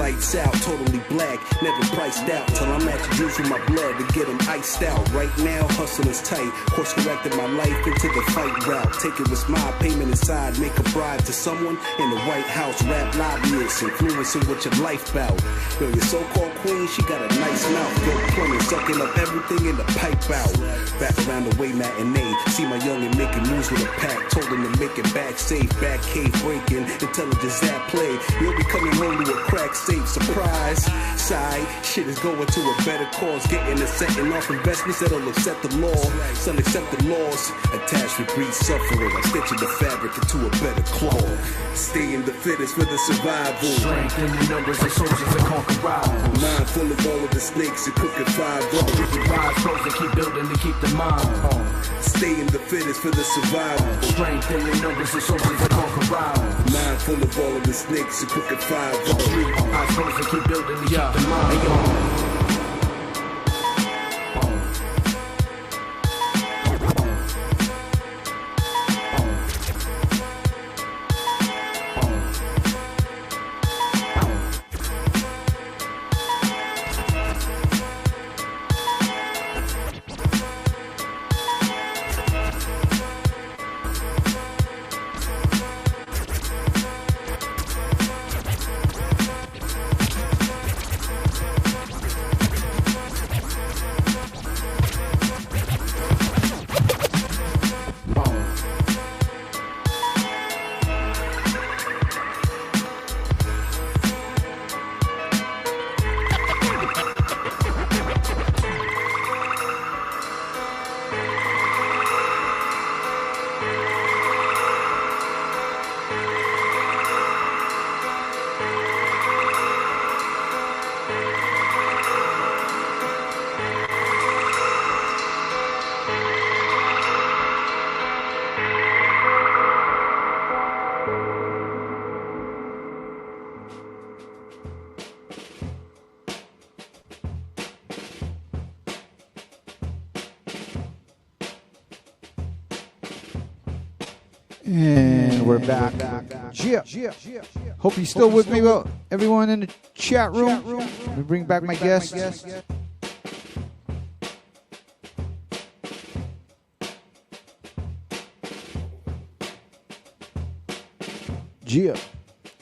Lights out, totally black, never priced out. Till I'm at the juice with my blood to get them iced out. Right now, hustle is tight. Course corrected my life into the fight route. Take it with my payment inside. Make a bribe to someone in the White House. Rap lobbyists, influencing what your life bout. Yo, your so-called queen, she got a nice mouth. Good plumbing, sucking up everything in the pipe out. Back around the way matinee. See my youngin' making moves with a pack. Told him to make it back safe. Back cave breaking. Intelligence that play. You'll be coming home to a crack safe. Surprise, side, shit is going to a better cause. Getting a setting off investments that'll upset the law. Some accept the laws. Attachment breeds suffering. I'm stitching the fabric into a better cloth. Staying the fittest for the survival. Strength in the numbers of soldiers that conquer rivals. Mind full of all of the snakes and cooking 5 rolls. Keep your eyes closed and keep building to keep the mind on. Staying the fittest for the survival. Strength in the numbers of soldiers that conquer rivals. Mind full of all of the snakes and cooking 5 rolls. Eyes closed and keep building to keep the mind on. And we're back. Yeah. Hope you're still with me, well, everyone in the chat room. We bring back my guest. Yeah.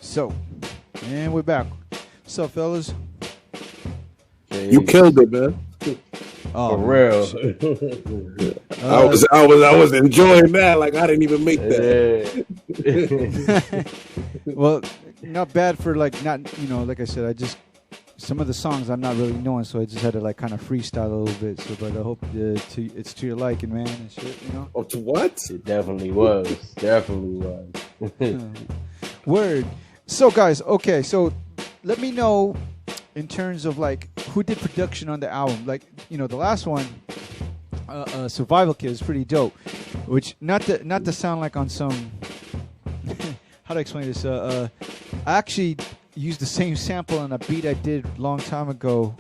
So, and we're back. What's up, fellas? You killed it, man. Oh, for real. I was enjoying that. Like I didn't even make that. Well, not bad for like not like I said, I just some of the songs I'm not really knowing, so I just had to like kind of freestyle a little bit. So, but I hope it's to your liking, man, and shit. Oh, to what? It definitely was. Word. So, guys, okay, so let me know in terms of like who did production on the album. Like, the last one, Survival Kid, is pretty dope. Which not to sound like on some how do I explain this? I actually used the same sample on a beat I did a long time ago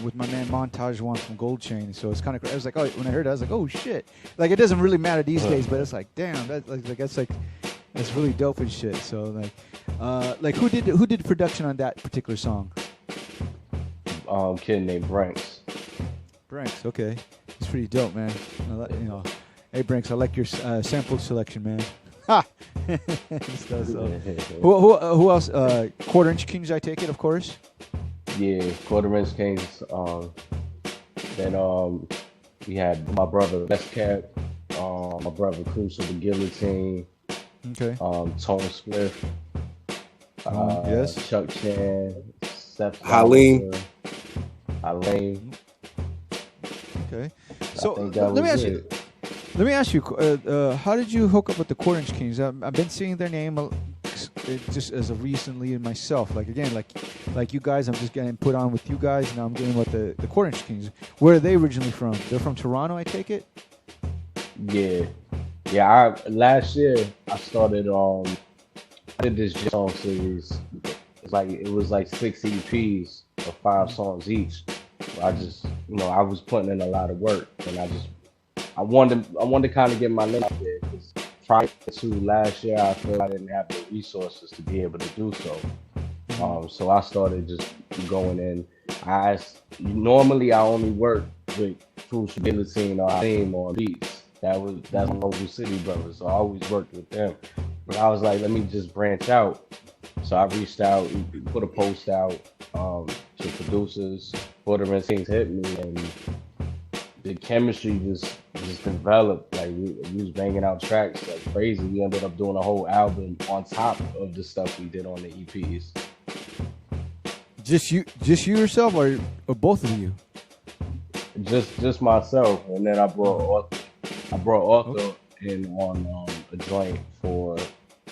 with my man Montage One from Gold Chain. So it's kind of, I was like, oh, when I heard it, I was like, oh shit! Like it doesn't really matter these days, but it's like, damn, that's really dope and shit. So like who did production on that particular song? Kid named Branks. Branks, okay, he's pretty dope, man. Hey Branks, I like your sample selection, man. Ha! Who else? Quarter Inch Kings, I take it, of course. Yeah, Quarter Inch Kings. Then we had my brother Best Cap, my brother Crucible Guillotine. Okay. Tone Spliff. Yes. Chuck Chan. Seth Halim. Okay. So let me ask you, how did you hook up with the Quarter Inch Kings? I've been seeing their name just as of recently in myself. Like again, like you guys, I'm just getting put on with you guys. Now I'm getting with the Quarter Inch Kings. Where are they originally from? They're from Toronto, I take it. Yeah. Yeah, last year I started I did this song series. It was like 6 EPs of 5 songs each. I just I was putting in a lot of work, and I wanted to kind of get my name out there, because prior to last year I feel I didn't have the resources to be able to do so. So I started just going in. Normally I only work with Crucial Guillotine or Theme on beats. That's Local City Brothers. So I always worked with them. But I was like, let me just branch out. So I reached out, put a post out to producers. Border and Things hit me, and the chemistry just developed. Like we was banging out tracks like crazy. We ended up doing a whole album on top of the stuff we did on the EPs. Just you yourself, or both of you? Just myself, and then I brought Arthur in on a joint for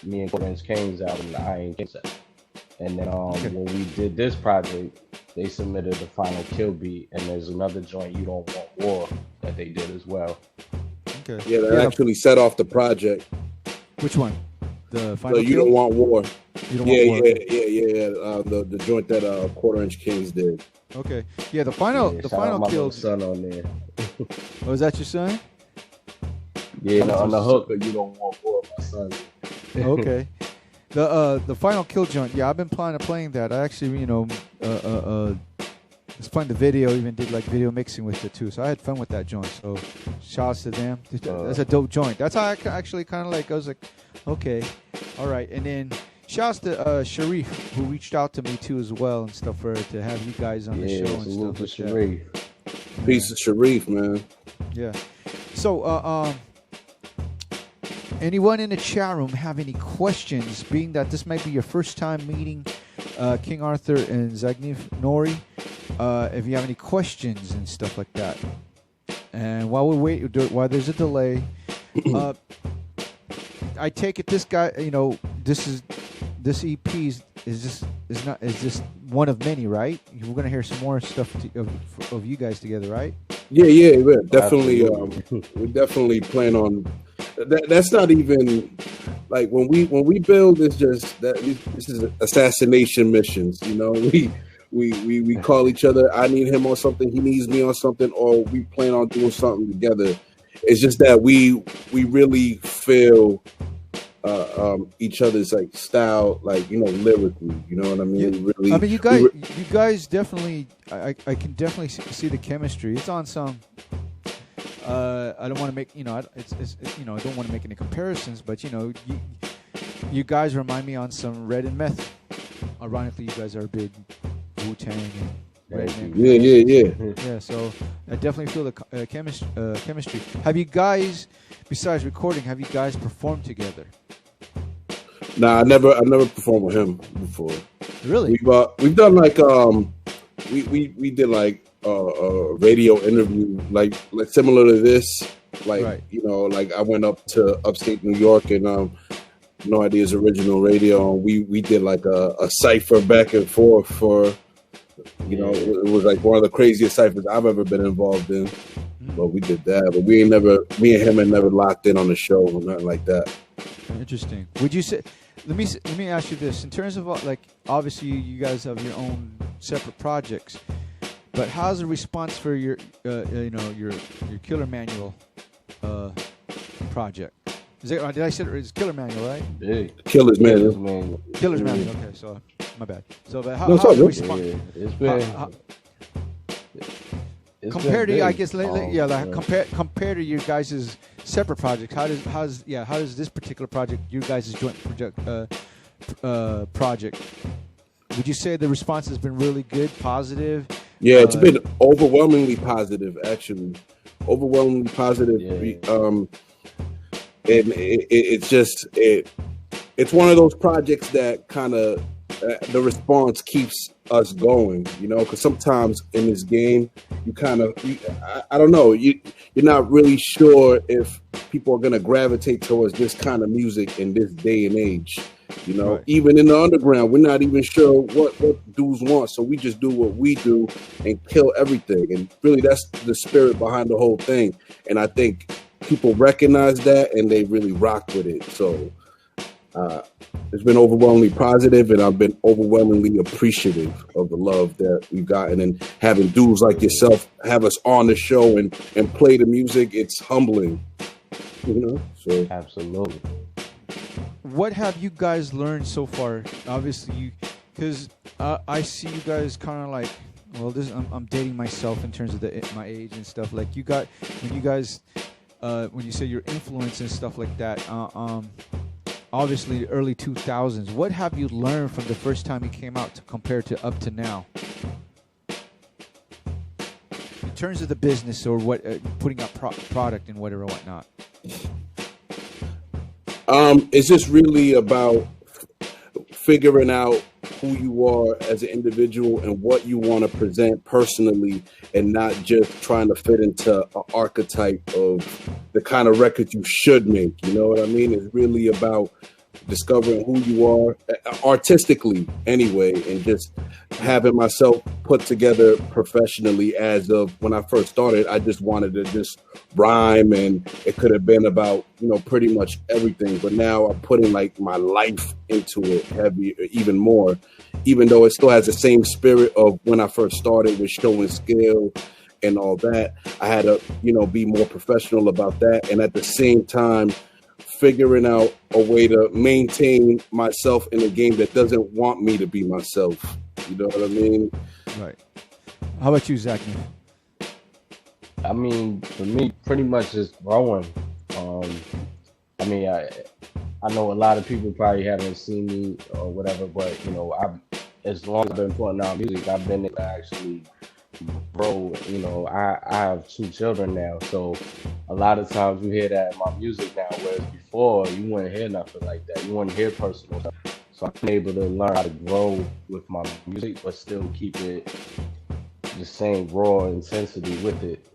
me and Quarter-Inch King's album, the Iron King set. And then when we did this project, they submitted the final kill beat, and there's another joint, You Don't Want War, that they did as well. Okay. Yeah, that actually set off the project. Which one? The final You Don't Want War. You Don't Want War. Yeah. The joint that Quarter-Inch Kings did. Okay. Yeah, the final kill. Son on there. Oh, is that your son? Yeah, on the hook of You Don't Want War, my son. Okay. The final kill joint. Yeah, I've been planning on playing that. I actually, was playing the video. Even did like video mixing with it too. So I had fun with that joint. So shouts to them. That's a dope joint. That's how I actually kind of like. I was like, okay, all right. And then shouts to Sharif, who reached out to me too as well and stuff to have you guys on the show and stuff like Sharif. that. Peace of Sharif, man. Yeah. So anyone in the chat room have any questions, being that this might be your first time meeting King Arthur and Zagnif Nori? If you have any questions and stuff like that. And while we wait, while there's a delay, I take it this guy, this EP is just one of many, right? We're gonna hear some more stuff of you guys together, right? Yeah, we're definitely. We definitely plan on. That's not even like when we build. It's just that this is assassination missions. We call each other. I need him on something. He needs me on something, or we plan on doing something together. It's just that we really feel each other's like style, like lyrically. You know what I mean? Really. I mean, you guys definitely. I can definitely see the chemistry. It's on some. I don't want to make I don't want to make any comparisons, but you guys remind me on some Red and Meth. Ironically, you guys are big Wu-Tang and Red and Yeah. Yeah, so I definitely feel the chemistry. Have you guys, besides recording, performed together? Nah, I never performed with him before. Really? We've done like we did like a radio interview like similar to this, like right. Like I went up to upstate New York and No Ideas Original Radio, and we did like a cipher back and forth for it was like one of the craziest ciphers I've ever been involved in. But we did that, but me and him had never locked in on the show or nothing like that. Interesting. Would you say? Let me ask you this: in terms of like, obviously you guys have your own separate projects, but how's the response for your Killer Manual project? Did I say it's Killer Manual, right? Yeah. Killer's Manual. Killer's Manual. Okay, so my bad. So, but how's no, the response? Yeah, it's been. Compared to, I guess, compared to your guys' separate projects, how does this particular project, your guys' joint project, would you say the response has been really good, positive? Yeah, it's been overwhelmingly positive, actually. Overwhelmingly positive. Yeah. And it's one of those projects that kind of the response keeps us going, because sometimes in this game you kind of I don't know, you're not really sure if people are going to gravitate towards this kind of music in this day and age. Right. Even in the underground, we're not even sure what dudes want, so we just do what we do and kill everything. And really, that's the spirit behind the whole thing. And I think people recognize that and they really rock with it. So it's been overwhelmingly positive, and I've been overwhelmingly appreciative of the love that we've gotten, and having dudes like yourself have us on the show and play the music. It's humbling, you know. So absolutely. What have you guys learned so far? Obviously, because I see you guys kind of like, well, this I'm dating myself in terms of my age and stuff. Like you got when you guys when you say your influence and stuff like that. Obviously, the early 2000s. What have you learned from the first time you came out to compare to up to now? In terms of the business or what, putting out product and whatever, whatnot. It's just really about figuring out who you are as an individual and what you want to present personally, and not just trying to fit into an archetype of the kind of record you should make. You know what I mean? It's really about discovering who you are artistically anyway, and just having myself put together professionally. As of when I first started, I just wanted to just rhyme, and it could have been about, you know, pretty much everything. But now I'm putting like my life into it heavy, even more, even though it still has the same spirit of when I first started with showing skill and all that. I had to, you know, be more professional about that, and at the same time figuring out a way to maintain myself in a game that doesn't want me to be myself. You know what I mean? Right. How about you, Zagnif? I mean, for me, pretty much just growing. I mean, I know a lot of people probably haven't seen me or whatever, but you know, as long as I've been putting out music, I've been able to actually grow. You know, I have 2 children now, so a lot of times you hear that in my music now, whereas before you wouldn't hear nothing like that. You wouldn't hear personal stuff. So I've been able to learn how to grow with my music, but still keep it the same raw intensity with it.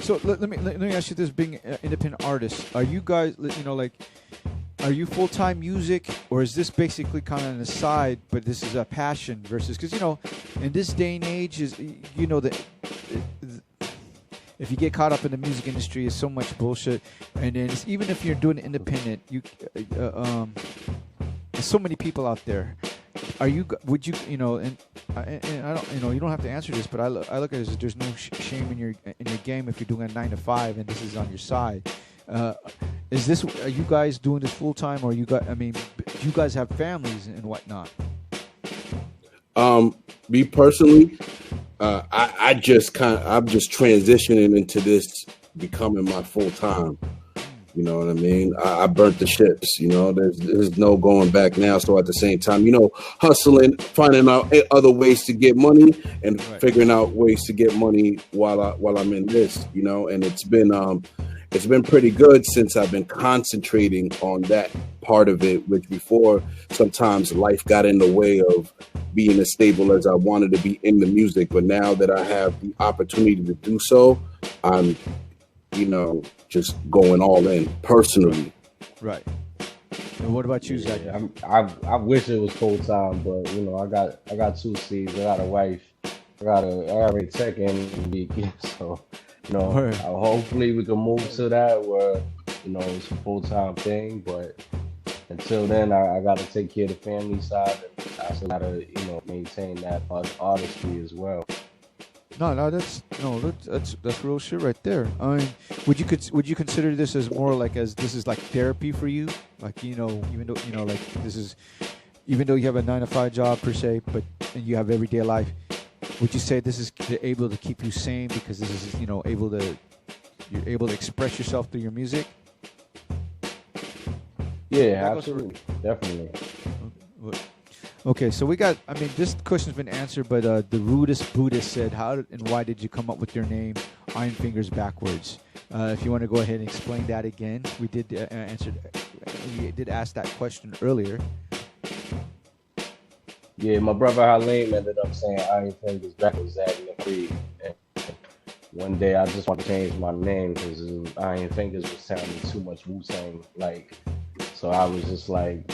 So let me ask you this: being an independent artist, are you guys, you know, like, are you full-time music, or is this basically kind of an aside, but this is a passion versus, because, you know, in this day and age, is, you know, if you get caught up in the music industry, it's so much bullshit, and then even if you're doing independent, there's so many people out there. Would you, you know, and I don't, you know, you don't have to answer this, but I look at it as there's no shame in your game if you're doing a 9 to 5 and this is on your side. Are you guys doing this full time, or do you guys have families and whatnot? Me personally, I'm just transitioning into this becoming my full time. You know what I mean? I burnt the ships. You know, there's no going back now. So at the same time, you know, hustling, finding out other ways to get money, and figuring out ways to get money while I'm in this. You know, and it's been pretty good since I've been concentrating on that part of it, which before sometimes life got in the way of being as stable as I wanted to be in the music. But now that I have the opportunity to do so, I'm, you know, just going all in personally. Right. And what about you, Zach? I wish it was full time, but you know, I got 2 seeds. I got a wife. I got a tech in week. So, you know, hopefully we can move to that where, you know, it's a full time thing. But until then, I got to take care of the family side, and I still got to, you know, maintain that artistry as well. That's real shit right there. I mean, would you consider this as more like, as this is like therapy for you? Like, you know, even though, you know, like this is, even though you have a 9 to 5 job per se, but and you have everyday life, would you say this is able to keep you sane because this is, you know, you're able to express yourself through your music? Yeah, absolutely, definitely. Okay, so this question's been answered, but the rudest Buddhist said, how and why did you come up with your name, Iron Fingers Backwards? If you want to go ahead and explain that again, we did ask that question earlier. Yeah, my brother Halim ended up saying Iron Fingers Backwards, Zagnif Nori. And one day I just wanted to change my name because Iron Fingers was sounding too much Wu-Tang like. So I was just like,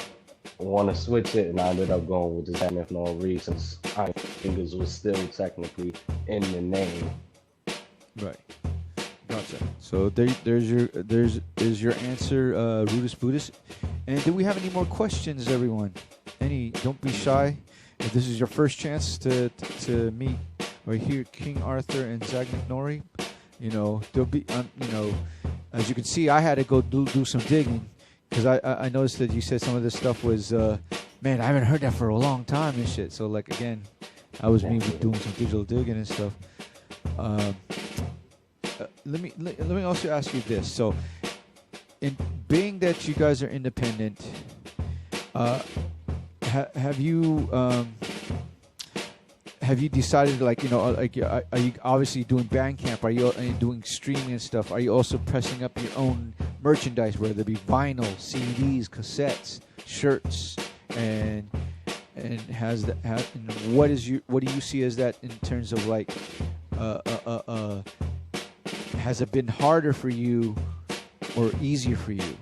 want to switch it, and I ended up going with the Zagnif Nori since Iron Fingers was still technically in the name. Right. thoughts are. So there's your answer, Rudis Buddhist. And do we have any more questions, everyone? Don't be shy. If this is your first chance to meet or hear King Arthur and Zagnif Nori, there'll be, as you can see, I had to go do some digging because I noticed that you said some of this stuff was, man, I haven't heard that for a long time and shit. So like again, I was maybe doing some digital digging and stuff. Let me also ask you this. So, in being that you guys are independent, have you decided, like, are you obviously doing Bandcamp? Are you doing streaming and stuff? Are you also pressing up your own merchandise, whether it be vinyl, CDs, cassettes, shirts, and what do you see as that in terms of like, has it been harder for you or easier for you?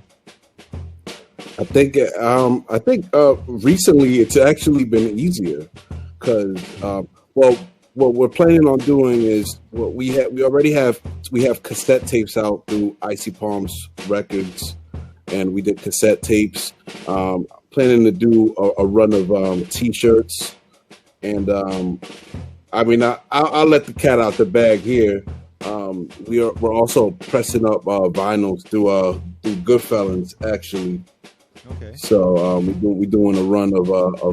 I think recently it's actually been easier because what we're planning on doing is we have cassette tapes out through Icy Palms Records, and we did cassette tapes. Planning to do a run of T-shirts, and I'll let the cat out the bag here. We're also pressing up vinyls through Goodfellas actually. Okay. So we're doing a run of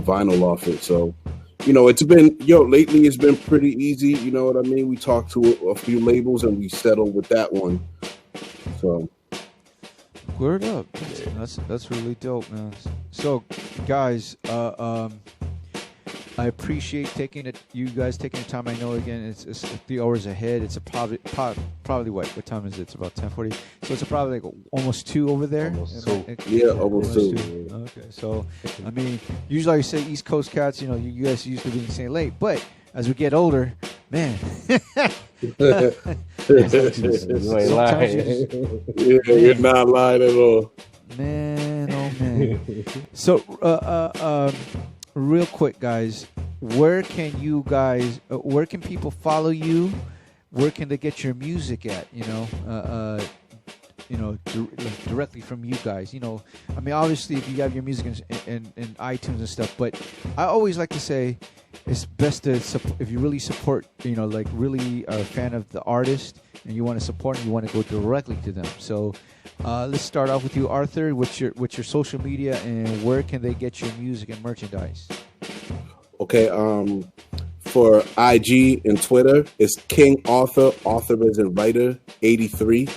vinyl off it. So it's been lately it's been pretty easy. You know what I mean? We talked to a few labels and we settled with that one. So. Word up. That's really dope, man. So, guys, I appreciate you guys taking the time. I know, again, it's 3 hours ahead. It's probably what time is it? It's about 10:40. So it's probably like almost 2 over there. Almost 2. Almost 2. Okay, so I mean, usually I say East Coast cats. You guys used to be saying late, but as we get older, man. You ain't lying. You're not lying at all. Man, oh man. So, real quick, guys, where can people follow you? Where can they get your music at? Directly from you guys. I mean, obviously, if you have your music in iTunes and stuff, but I always like to say it's best to if you really support, like really are a fan of the artist and you want to support them, you want to go directly to them. So let's start off with you, Arthur. What's your social media and where can they get your music and merchandise? Okay, for IG and Twitter, it's King Arthur. Author as in writer 83.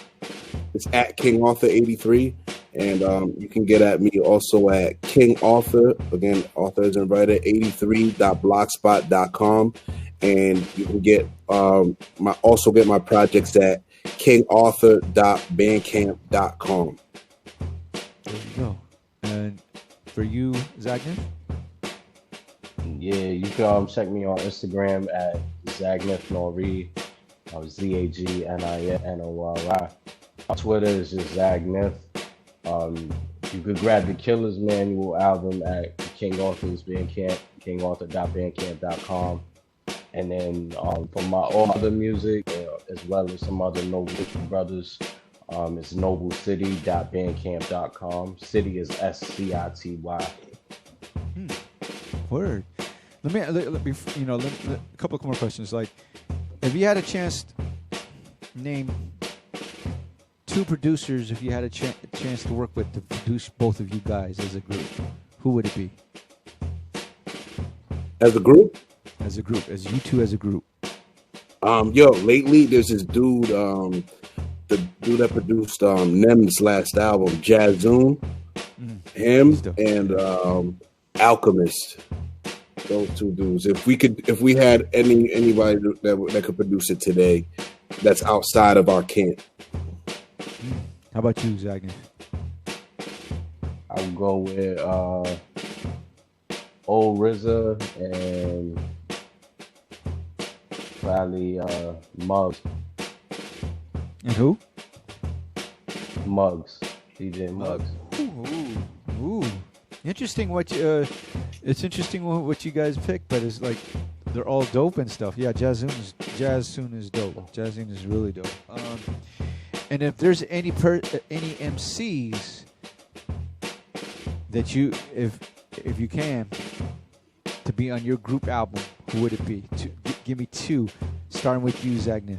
It's at King Arthur 83. And you can get at me also at King Arthur, again, author as in writer 83.blogspot.com. And you can get my projects at kingarthur.bandcamp.com. There you go. And for you, Zagnif? Yeah, you can check me on Instagram at Zagnif Nori, ZAGNIFNORI. Twitter is just Zagnif. You could grab the Killer's Manual album at King Arthur's Bandcamp, kingarthur.bandcamp.com. And then for my all other music, as well as some other Noble brothers, it's noblecity.bandcamp.com. City is SCITY. Word. Let me a couple more questions. Like, if you had a chance to name 2 producers, if you had a chance to work with to produce both of you guys as a group, who would it be? As a group? As a group, as you two as a group. Lately there's this dude, the dude that produced Nem's last album, Jazzoon, him and Alchemist. Those 2 dudes. If we had anybody that could produce it today, that's outside of our camp. How about you, Zagnif? I would go with Old RZA and probably Muggs. And who? Muggs. DJ Muggs. Ooh. Interesting it's interesting what you guys pick, but it's like they're all dope and stuff. Yeah, Jazzoon is dope. Jazzoon is really dope. And if there's any MCs that you, if you can, to be on your group album, who would it be? Give me two, starting with you, Zagnif.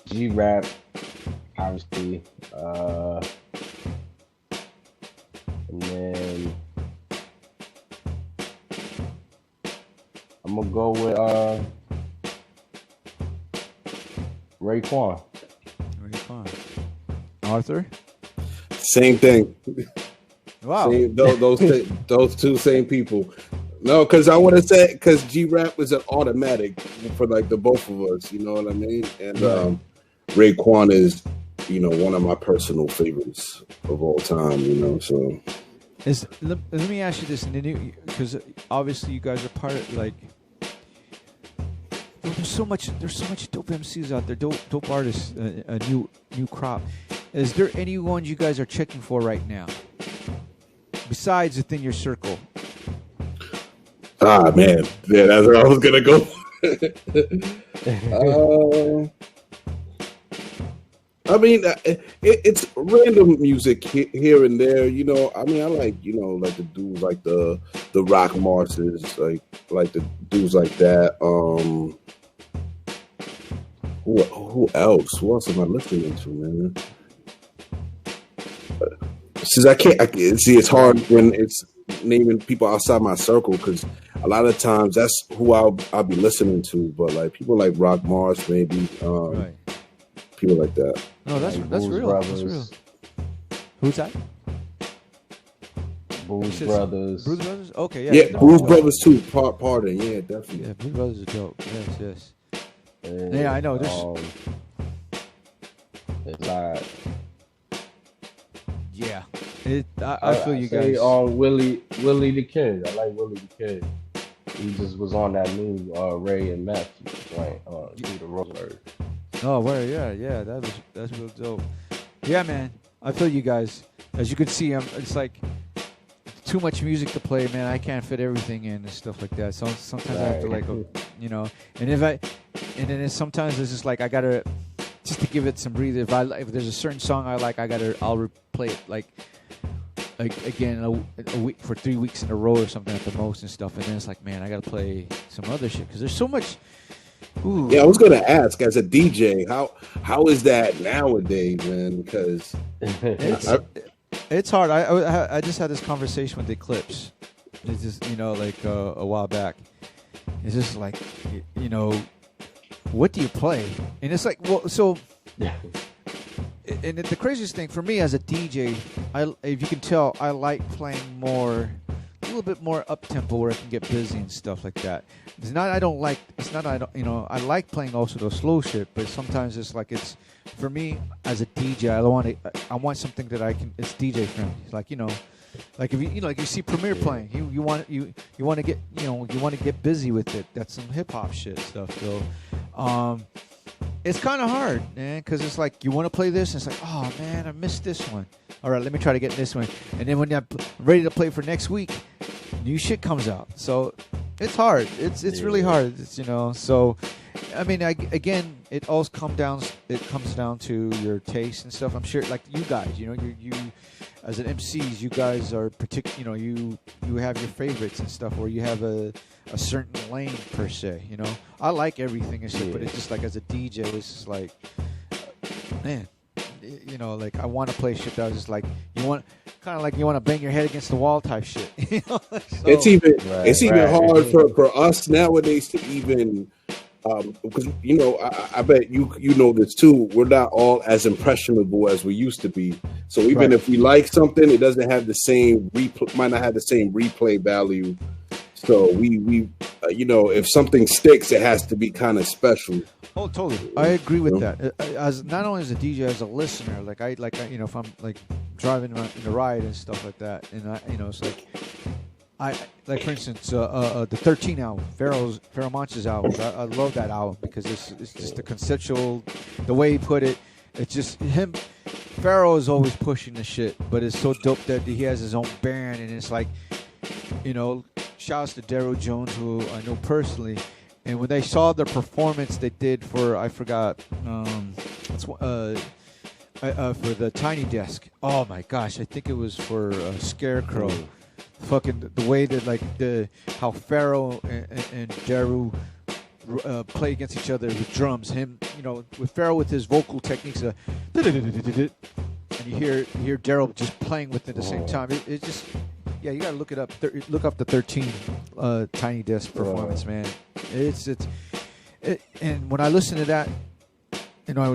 G-Rap, obviously, and then I'm gonna go with Raekwon. Arthur? Same thing. Wow. Those two same people. No, because I want to say, because G-Rap was an automatic for like the both of us, you know what I mean? And Raekwon is, one of my personal favorites of all time, so. Let me ask you this, because obviously you guys are part of, like, there's so much dope MCs out there, dope artists, a new crop. Is there any ones you guys are checking for right now, besides within your circle? Ah, man, yeah, that's where I was gonna go. I mean, it's random music here and there, I mean, I like, like the dudes like the Rock Marses, like the dudes like that. Who else? Who else am I listening to, man? Since I see, it's hard when it's naming people outside my circle, because a lot of times that's who I'll be listening to. But like people like Rock Mars, maybe people like that. No, that's real. Brothers. That's real. Who's that? Blues Brothers. Blues Brothers. Okay, yeah. Yeah, Blues Brothers too. Pardon, yeah, definitely. Yeah, Blues Brothers are dope. Yes. Yeah, I know. It's like. Yeah, I feel you guys. Willie the Kid. I like Willie the Kid. He just was on that new Ray and Meth joint, through the Roseburg. Oh, where? Yeah, that's real dope. Yeah, man, I feel you guys. As you can see, it's like too much music to play, man. I can't fit everything in and stuff like that. So sometimes I have to and then sometimes it's just like I gotta. Just to give it some breather. If there's a certain song I like, I'll replay it like again a week for 3 weeks in a row or something at the most and stuff. And then it's like, man, I gotta play some other shit because there's so much. Ooh. Yeah, I was gonna ask, as a DJ, how is that nowadays, man? Because it's hard. I just had this conversation with Eclipse. It's just a while back. It's just like what do you play? And it's like, well, so, yeah. And the craziest thing for me as a DJ, if you can tell, I like playing a little bit more up tempo where I can get busy and stuff like that. I like playing also the slow shit, but sometimes it's like for me as a DJ, I want something that it's DJ friendly. Like if you see Premier playing, you want to get busy with it. That's some hip hop shit stuff. So, it's kind of hard, man, because it's like you want to play this, and it's like, oh man, I missed this one. All right, let me try to get this one, and then when I'm ready to play for next week, new shit comes out. So it's hard. It's really hard. So I mean, again, it all comes down to your taste and stuff. I'm sure, like you guys, you as an MCs, you guys are particular. You have your favorites and stuff, or you have a certain lane per se. I like everything and shit, but it's just like as a DJ, it's just like, man, like I want to play shit that was just like you want to bang your head against the wall type shit. So, it's even hard for us nowadays to even. Because I bet you know this too. We're not all as impressionable as we used to be. So even if we like something, it doesn't have the same might not have the same replay value. So we if something sticks, it has to be kind of special. Oh, totally. I agree with that. As not only as a DJ, as a listener, if I'm like driving in the ride and stuff like that, and it's like. Like for instance, the 13 album, Pharoah Monch's album. I love that album because it's just the conceptual, the way he put it. It's just him. Pharoah is always pushing the shit, but it's so dope that he has his own band, and it's like, shouts to Daryl Jones, who I know personally, And when they saw the performance they did for, I forgot, for the Tiny Desk. Oh my gosh, I think it was for Scarecrow. Fucking the way that how Pharaoh and Daru play against each other with drums. Him, with Pharaoh with his vocal techniques, and you hear Daryl just playing with it at the same time. It just, you gotta look it up. Look up the 13 Tiny Desk performance, man. And when I listen to that,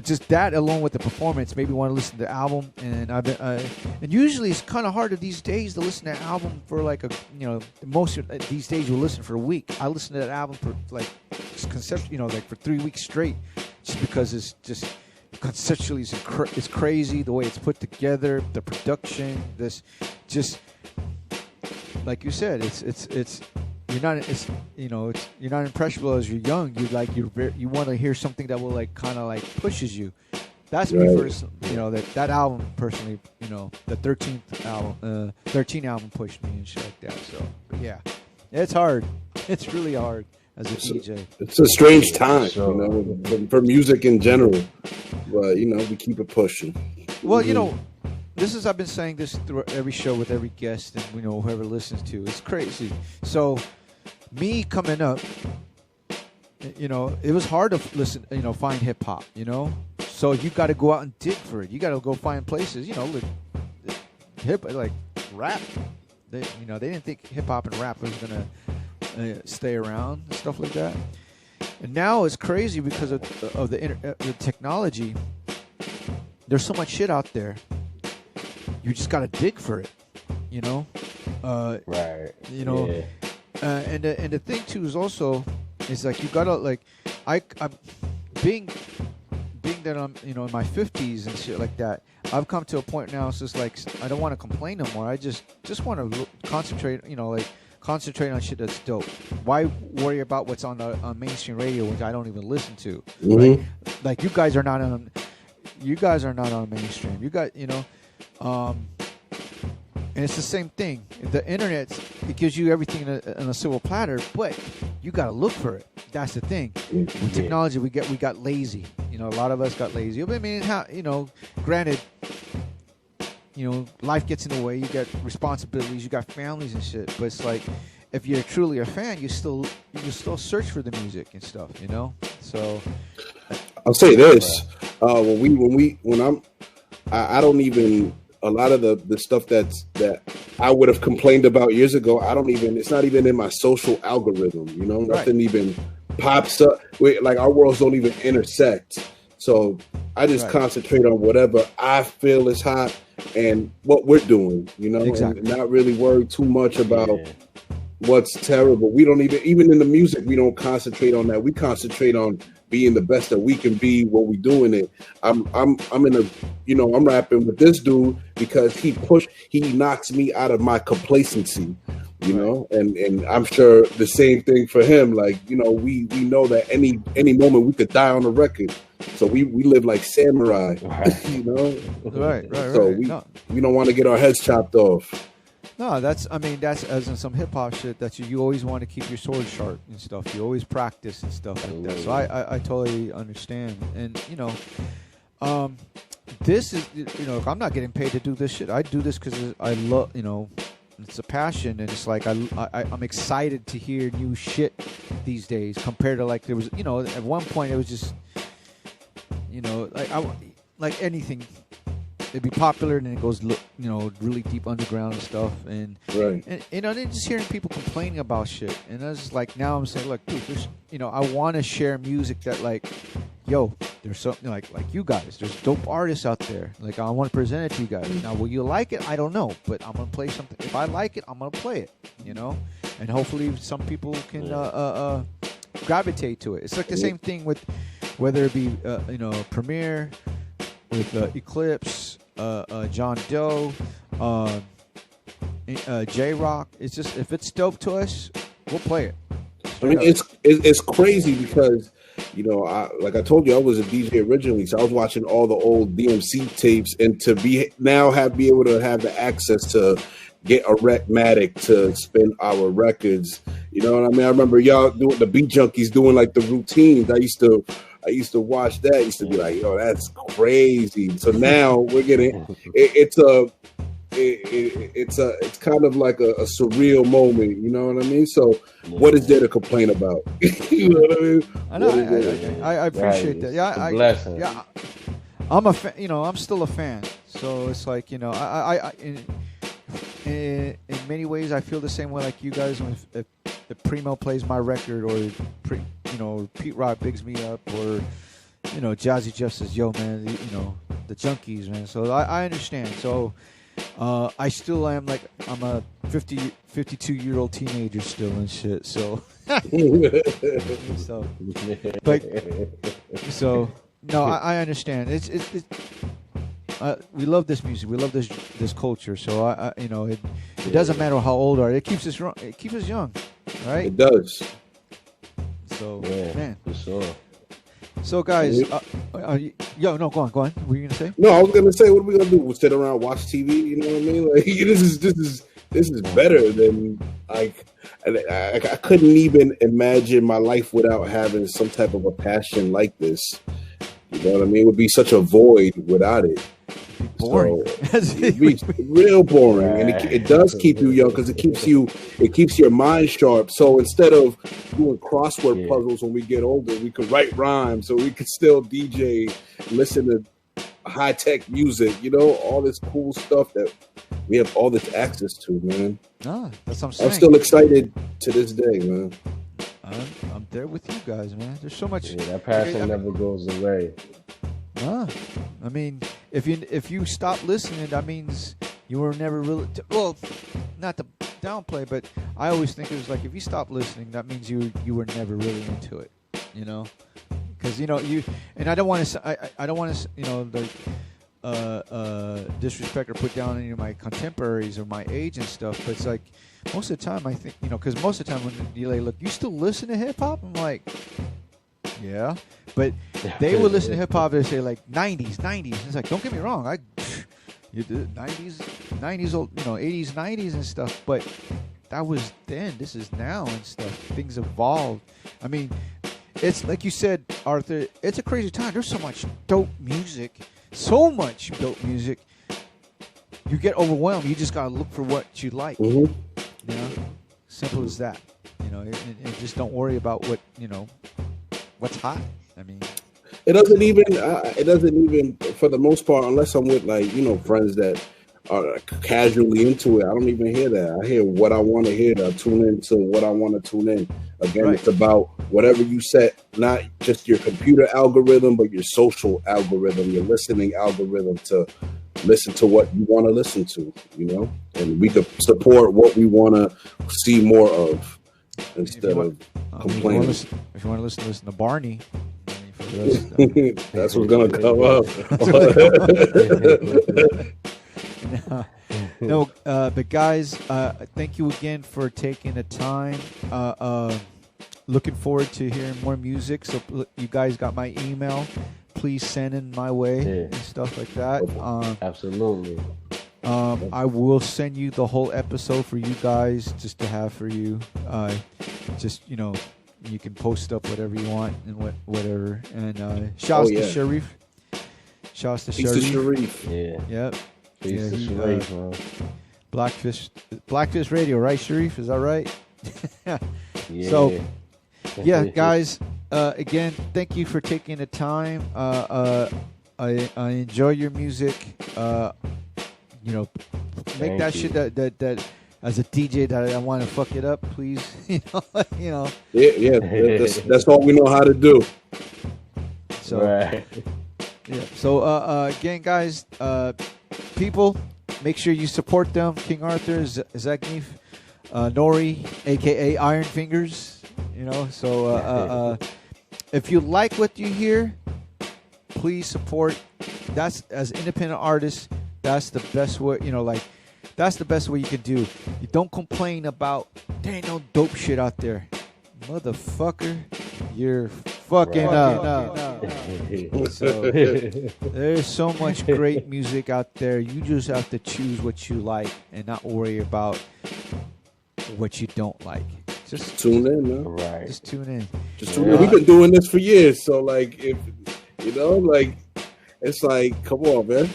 just that alone with the performance made me want to listen to the album. And and usually it's kind of harder these days to listen to an album for most of these days you'll listen for a week. I listen to that album for for 3 weeks straight, just because it's just conceptually it's crazy the way it's put together, the production. This just like you said, you're not impressionable as you're young. You want to hear something that will pushes you. That's me first. That album personally. The 13 album pushed me and shit like that. So but yeah, it's hard. It's really hard as a DJ. It's a strange time, for music in general. But we keep it pushing. Well, I've been saying this through every show with every guest and whoever listens to. It's crazy. So me coming up, it was hard to listen, find hip hop, So you got to go out and dig for it. You got to go find places, like rap. They didn't think hip hop and rap was gonna stay around and stuff like that. And now it's crazy because of the technology. There's so much shit out there. You just got to dig for it, Right. And the thing too is also you gotta I'm being that I'm in my 50s and shit like that. I've come to a point now. It's just I don't want to complain no more. I just want to concentrate. Concentrate on shit that's dope. Why worry about what's on mainstream radio, which I don't even listen to? Mm-hmm. Right? You guys are not on. You guys are not on mainstream. You got and it's the same thing. The internet, it gives you everything in a silver platter, but you got to look for it. That's the thing. With technology, we got lazy. A lot of us got lazy. I mean, granted, life gets in the way. You got responsibilities. You got families and shit. But it's if you're truly a fan, you still search for the music and stuff. So I'll say this: I don't even. A lot of the stuff that I would have complained about years ago, it's not even in my social algorithm, nothing even pops up. Our worlds don't even intersect. So I just concentrate on whatever I feel is hot and what we're doing, exactly. And not really worry too much about what's terrible. We don't even in the music, we don't concentrate on that. We concentrate on being the best that we can be when we doing it. I'm I'm rapping with this dude because he knocks me out of my complacency, and I'm sure the same thing for him. We know that any moment we could die on the record. So we live like samurai, Right. So we don't want to get our heads chopped off. No, that's as in some hip hop shit that you always want to keep your sword sharp and stuff. You always practice and stuff like that. So I totally understand. And this is I'm not getting paid to do this shit. I do this because I love it's a passion, and it's I'm excited to hear new shit these days compared to there was at one point it was just like anything. It'd be popular, and then it goes, really deep underground and stuff, and then just hearing people complaining about shit, and I was now I'm saying, look, dude, there's, I want to share music that there's something like you guys, there's dope artists out there, I want to present it to you guys. Now, will you like it? I don't know, but I'm gonna play something. If I like it, I'm gonna play it, and hopefully some people can gravitate to it. It's the same thing with whether it be Premiere. With Eclipse, John Doe, J-Rock. It's just, if it's dope to us, we'll play it. It's crazy because, I told you, I was a DJ originally, so I was watching all the old DMC tapes, and to be able to have the access to get a Rhettmatic to spin our records, You know what I mean? I remember y'all doing the beat junkies doing like the routines. I used to watch that. I used to be like, yo, that's crazy. So now we're getting it's kind of like a surreal moment. You know what I mean? So what is there to complain about? You know what I mean? I know. I appreciate that. Yeah, blessing. Yeah, I'm a fan. You know, I'm still a fan. So it's like, you know, in many ways, I feel the same way like you guys when if Primo plays my record, or you know, Pete Rock bigs me up, or you know, Jazzy Jeff says, "Yo, man, you know, the Junkies, man." So I understand. So I still am like I'm a 52-year-old teenager still and shit. So so no, I understand. It's we love this music. We love this culture. So I you know, it doesn't matter how old we are. It keeps us young, right? It does. So Yeah, man, for sure. So guys, yo, no, go on. What were you gonna say? No, I was gonna say, what are we gonna do? We'll sit around, watch TV. You know what I mean? Like this is better than like. I couldn't even imagine my life without having some type of a passion like this. You know what I mean? It would be such a void without it. Boring. So, it'd be real boring, and it does keep you young because it keeps your mind sharp. So instead of doing crossword puzzles when we get older, we could write rhymes, so we could still DJ, listen to high tech music. You know, all this cool stuff that we have all this access to, man. Ah, that's what I'm saying. I'm still excited to this day, man. I'm there with you guys, man. There's so much. Yeah, that passion never goes away. I mean, if you stop listening, that means you were never really well. Not to downplay, but I always think it was like if you stop listening, that means you were never really into it. You know, because you know you and I don't want to you know like disrespect or put down any of my contemporaries or my age and stuff. But it's like most of the time I think, you know, because most of the time when you like, look, you still listen to hip hop? I'm like, yeah, but they would listen to hip hop and say like 90s. It's like, don't get me wrong, you did 90s old, you know, 80s, 90s and stuff, but that was then. This is now and stuff. Things evolved. I mean, it's like you said, Arthur. It's a crazy time. There's so much dope music. You get overwhelmed. You just gotta look for what you like. Mm-hmm. You know, simple as that. You know, and just don't worry about what, you know, what's hot. I mean, it doesn't even for the most part, unless I'm with like, you know, friends that are casually into it. I don't even hear that. I hear what I want to hear. I tune into what I want to tune in. Again, right. It's about whatever you set, not just your computer algorithm, but your social algorithm, your listening algorithm to listen to what you want to listen to, you know? And we could support what we want to see more of instead of complaining. If you want to listen to Barney, that's what's going to come up. No, but guys, thank you again for taking the time. Looking forward to hearing more music. So you guys got my email. Please send in my way and stuff like that. Absolutely. I will send you the whole episode for you guys just to have for you. Just, you know, you can post up whatever you want and whatever. And shouts to Sharif. Shouts to Sharif. Yeah. Yep. Peace to Sharif, man. Blackfish Radio, right, Sharif? Is that right? Yeah. So, yeah, guys. Again, thank you for taking the time. I enjoy your music. You know, make that shit that as a DJ that I want to fuck it up, please. you know. Yeah. That's all we know how to do. So, right. Yeah. So again, guys, people, make sure you support them. King Arthur, Zagnif Nori, aka Iron Fingers. You know. So if you like what you hear, please support. That's as independent artists. That's the best way. You know, like that's the best way you can do. You don't complain about there ain't no dope shit out there, motherfucker. You're fucking up. So, there's so much great music out there. You just have to choose what you like and not worry about what you don't like. Just tune in, man. Right. Just tune in. Just tune in. We've been doing this for years, so like, if you know, like, it's like, come on, man.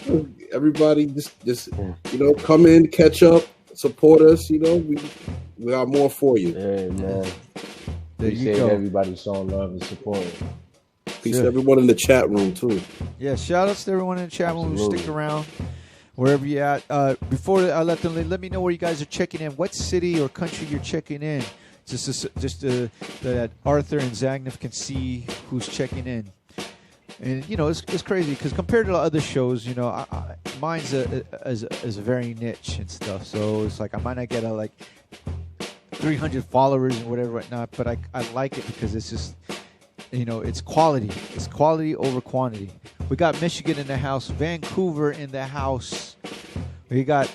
Everybody, just you know, come in, catch up, support us. You know, we are more for you. Yeah, man. There Appreciate everybody showing love and support. Peace to everyone in the chat room too. Yeah, shout outs to everyone in the chat room who stick around wherever you're at. Before I let me know where you guys are checking in. What city or country you're checking in, just that Arthur and Zagnif can see who's checking in. And you know, it's crazy because compared to other shows, you know, mine's is very niche and stuff. So it's like I might not get 300 followers and whatever whatnot, but I like it because it's just, you know, it's quality. It's quality over quantity. We got Michigan in the house, Vancouver in the house. We got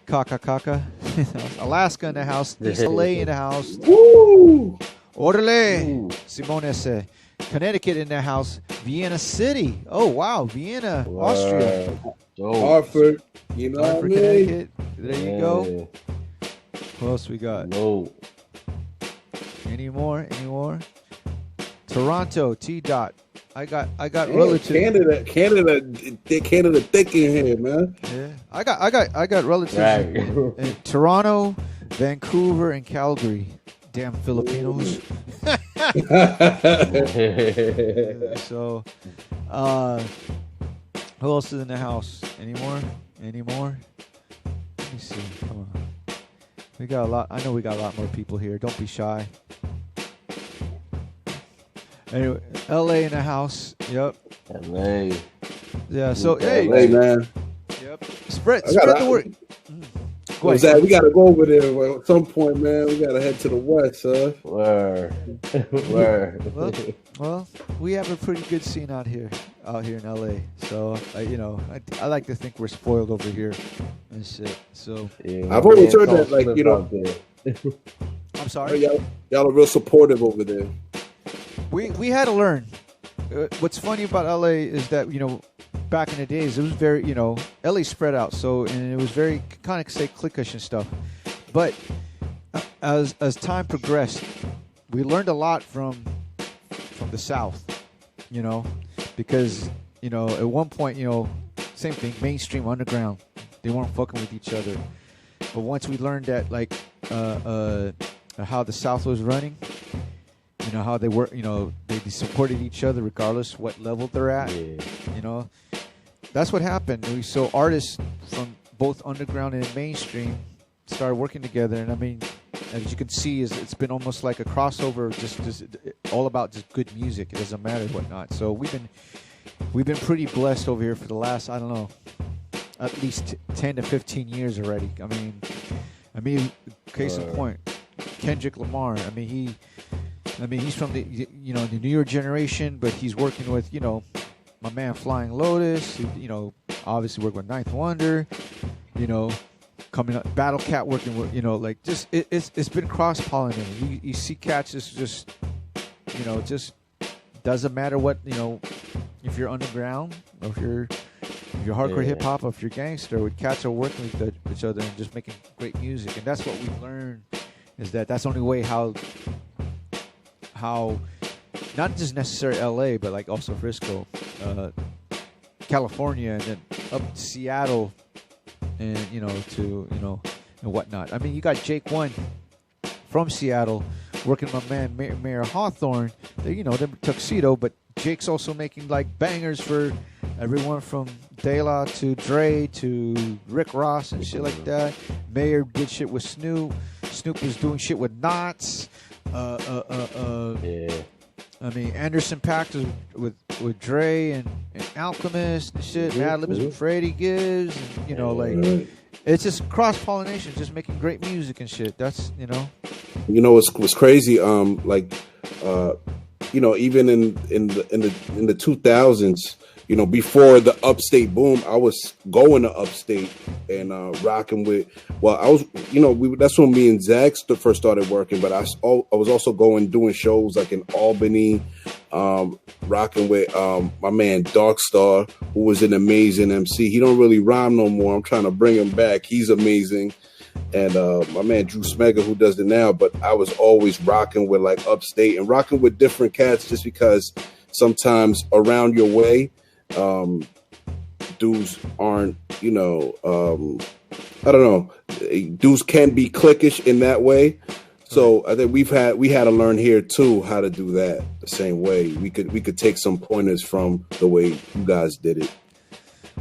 Kaka, Alaska in the house, East LA in the house. Woo! Orale, Simone, Connecticut in the house, Vienna City. Oh wow, Vienna, Austria. Hartford, you know Hartford, what I mean? Connecticut. There you go. Who else we got? No. Any more? Toronto, T. Dot. I got relatives. Canada thick in here, man. Yeah, I got relatives in Toronto, Vancouver, and Calgary. Damn Filipinos. So, who else is in the house? Any more? Let me see. Come on. We got a lot. I know we got a lot more people here. Don't be shy. Anyway, LA in the house. Yep. LA. Yeah. So LA, man. Yep. Spread the word. Go ahead. We gotta go over there at some point, man. We gotta head to the west, huh? Word. Well, we have a pretty good scene out here in LA. So you know, I like to think we're spoiled over here and shit. So I've always heard that, like, you know. I'm sorry. Y'all are real supportive over there. We had to learn. What's funny about LA is that, you know, back in the days, it was very, you know, LA spread out, so, and it was very kind of say cliquish and stuff. But as time progressed, we learned a lot from the South, you know, because, you know, at one point, you know, same thing, mainstream, underground, they weren't fucking with each other. But once we learned that, like, how the South was running, you know, how they were, you know, they supported each other regardless what level they're at, you know. That's what happened. We saw artists from both underground and mainstream started working together, and I mean, as you can see, it's been almost like a crossover, just all about just good music. It doesn't matter whatnot. So we've been pretty blessed over here for the last, I don't know, at least 10 to 15 years already. I mean, case in point, Kendrick Lamar. I mean, he's from the, you know, the newer generation, but he's working with, you know, my man Flying Lotus, you know, obviously working with Ninth Wonder, you know, coming up, Battle Cat working with, you know, like, just, it's been cross-pollinating. You see cats just, you know, just doesn't matter what, you know, if you're underground, or if you're hardcore hip-hop, or if you're gangster, with cats are working with each other and just making great music. And that's what we've learned, is that's the only way how not just necessarily LA, but like also Frisco, California, and then up to Seattle, and you know, to, you know, and whatnot. I mean, you got Jake One from Seattle working with my man Mayor Hawthorne. They, you know, they're Tuxedo, but Jake's also making like bangers for everyone from De La to Dre to Rick Ross and shit like that. Mayor did shit with Snoop. Snoop was doing shit with Knots. I mean, Anderson Paak with Dre and Alchemist and shit. Madlib with Freddie Gibbs, and, you know, like, it's just cross pollination, just making great music and shit. That's, you know. You know what's crazy? Like, you know, even in the 2000s, you know, before the upstate boom, I was going to upstate and rocking with. Well, I was, you know, that's when me and Zach first started working. But I was also doing shows like in Albany, rocking with my man Darkstar, who was an amazing MC. He don't really rhyme no more. I'm trying to bring him back. He's amazing. and my man Drew Smega, who does it now. But I was always rocking with like Upstate and rocking with different cats, just because sometimes around your way, dudes aren't, you know, I don't know, dudes can be cliquish in that way. So I think we had to learn here too how to do that the same way. We could take some pointers from the way you guys did it.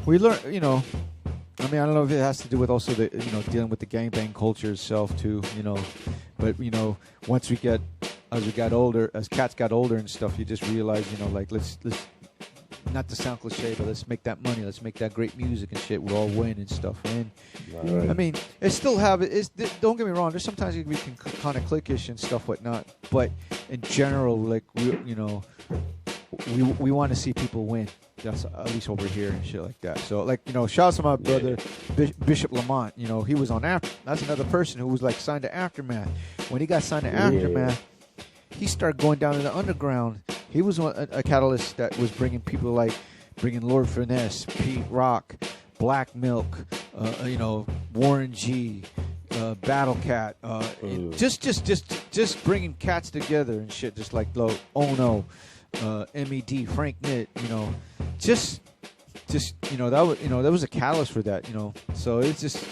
We learned, you know, I mean, I don't know if it has to do with also the, you know, dealing with the gangbang culture itself too, you know, but you know, as we got older, as cats got older and stuff, you just realize, you know, like let's not to sound cliche, but let's make that money, let's make that great music and shit. We'll all win and stuff. And right. I mean, it still don't get me wrong. There's sometimes we can kind of cliquish and stuff, whatnot. But in general, like we want to see people win. That's at least over here and shit like that. So, like, you know, shout out to my brother Bishop Lamont. You know, he was on that's another person who was like signed to Aftermath. When he got signed to Aftermath, he started going down in the underground. He was a catalyst that was bringing people like Lord Finesse, Pete Rock, Black Milk, you know, Warren G, Battle Cat, just bringing cats together and shit. Just like Oh No, MED, Frank Nitt, you know, just you know, that was a catalyst for that, you know. So it's just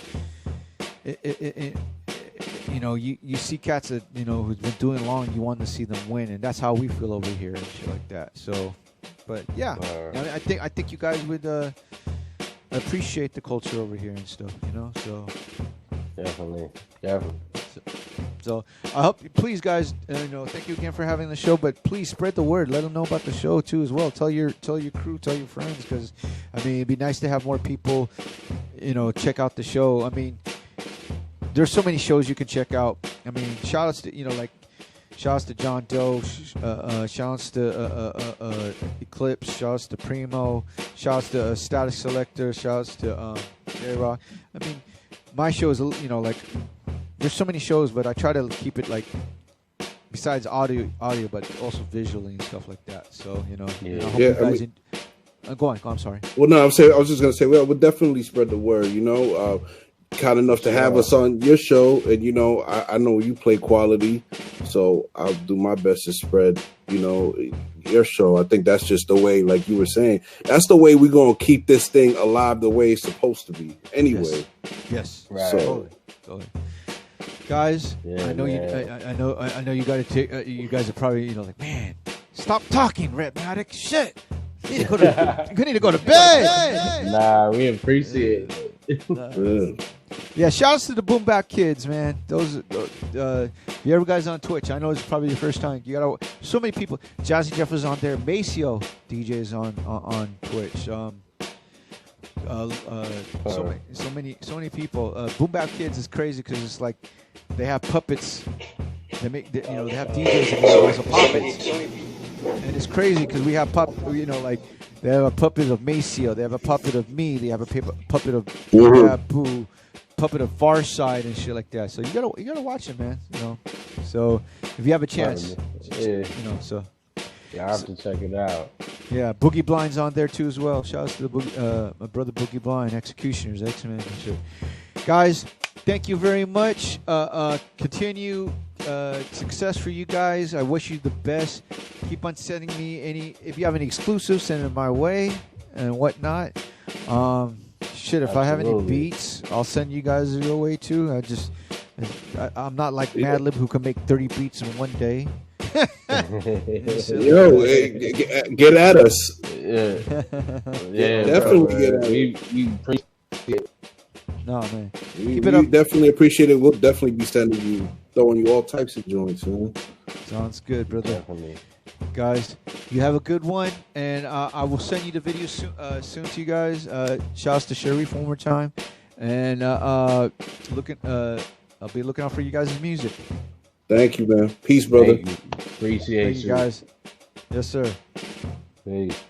you know, you see cats that, you know, who's been doing long, you want to see them win, and that's how we feel over here and shit like that. So, but yeah, I mean, I think you guys would appreciate the culture over here and stuff, you know. So definitely. So I hope, please, guys, you know, thank you again for having the show. But please spread the word. Let them know about the show too, as well. Tell your crew, tell your friends, because I mean, it'd be nice to have more people, you know, check out the show. I mean, there's so many shows you can check out. I mean, shout outs to, you know, like, shout outs to John Doe, shout outs to Eclipse, shout outs to Primo, shout outs to Static Selector, shout outs to J-Rock. I mean, my show is, you know, like, there's so many shows, but I try to keep it like, besides audio, but also visually and stuff like that. So, you know, I hope you guys go on, I'm sorry. Well, no, I was just gonna say, well, we'll definitely spread the word. You know, kind enough to have us on your show, and you know, I know you play quality, so I'll do my best to spread, you know, your show. I think that's just the way, like you were saying, that's the way we're gonna keep this thing alive the way it's supposed to be. Anyway, yes. Right. So, totally. Guys, I know I know you got to take. You guys are probably, you know, like, man, stop talking, Rhettmatic. Shit, you need to go to bed. Nah, we appreciate it. Yeah, shouts to the Boom Bap Kids, man. Those, you ever guys on Twitch? I know it's probably your first time. You got so many people. Jazzy Jeff is on there. Maceo DJs on Twitch. So many people. Boom Bap Kids is crazy because it's like they have puppets. They have DJs and they also puppets. And it's crazy because we have like they have a puppet of Maceo, they have a puppet of me, they have a puppet of Boo, puppet of Farside and shit like that. So you gotta watch it, man. You know. So if you have a chance, you know. So yeah, I have to check it out. Yeah, Boogie Blind's on there too as well. Shout out to my brother Boogie Blind, Executioners, X-Men and shit. Guys, thank you very much. Continue success for you guys. I wish you the best. Keep on sending me if you have any exclusives, send them my way and whatnot. If I have any beats, I'll send you guys your way too. I'm not like Madlib who can make 30 beats in one day. Yo, get at us. Yeah, definitely get at us. We appreciate it. No, man. We definitely appreciate it. We'll definitely be throwing you all types of joints, man. Sounds good, brother. Definitely. Guys, you have a good one, and I will send you the video soon to you guys. Shouts to Sharif one more time, and I'll be looking out for you guys' music. Thank you, man. Peace, brother. Appreciate you guys. Yes, sir. Peace.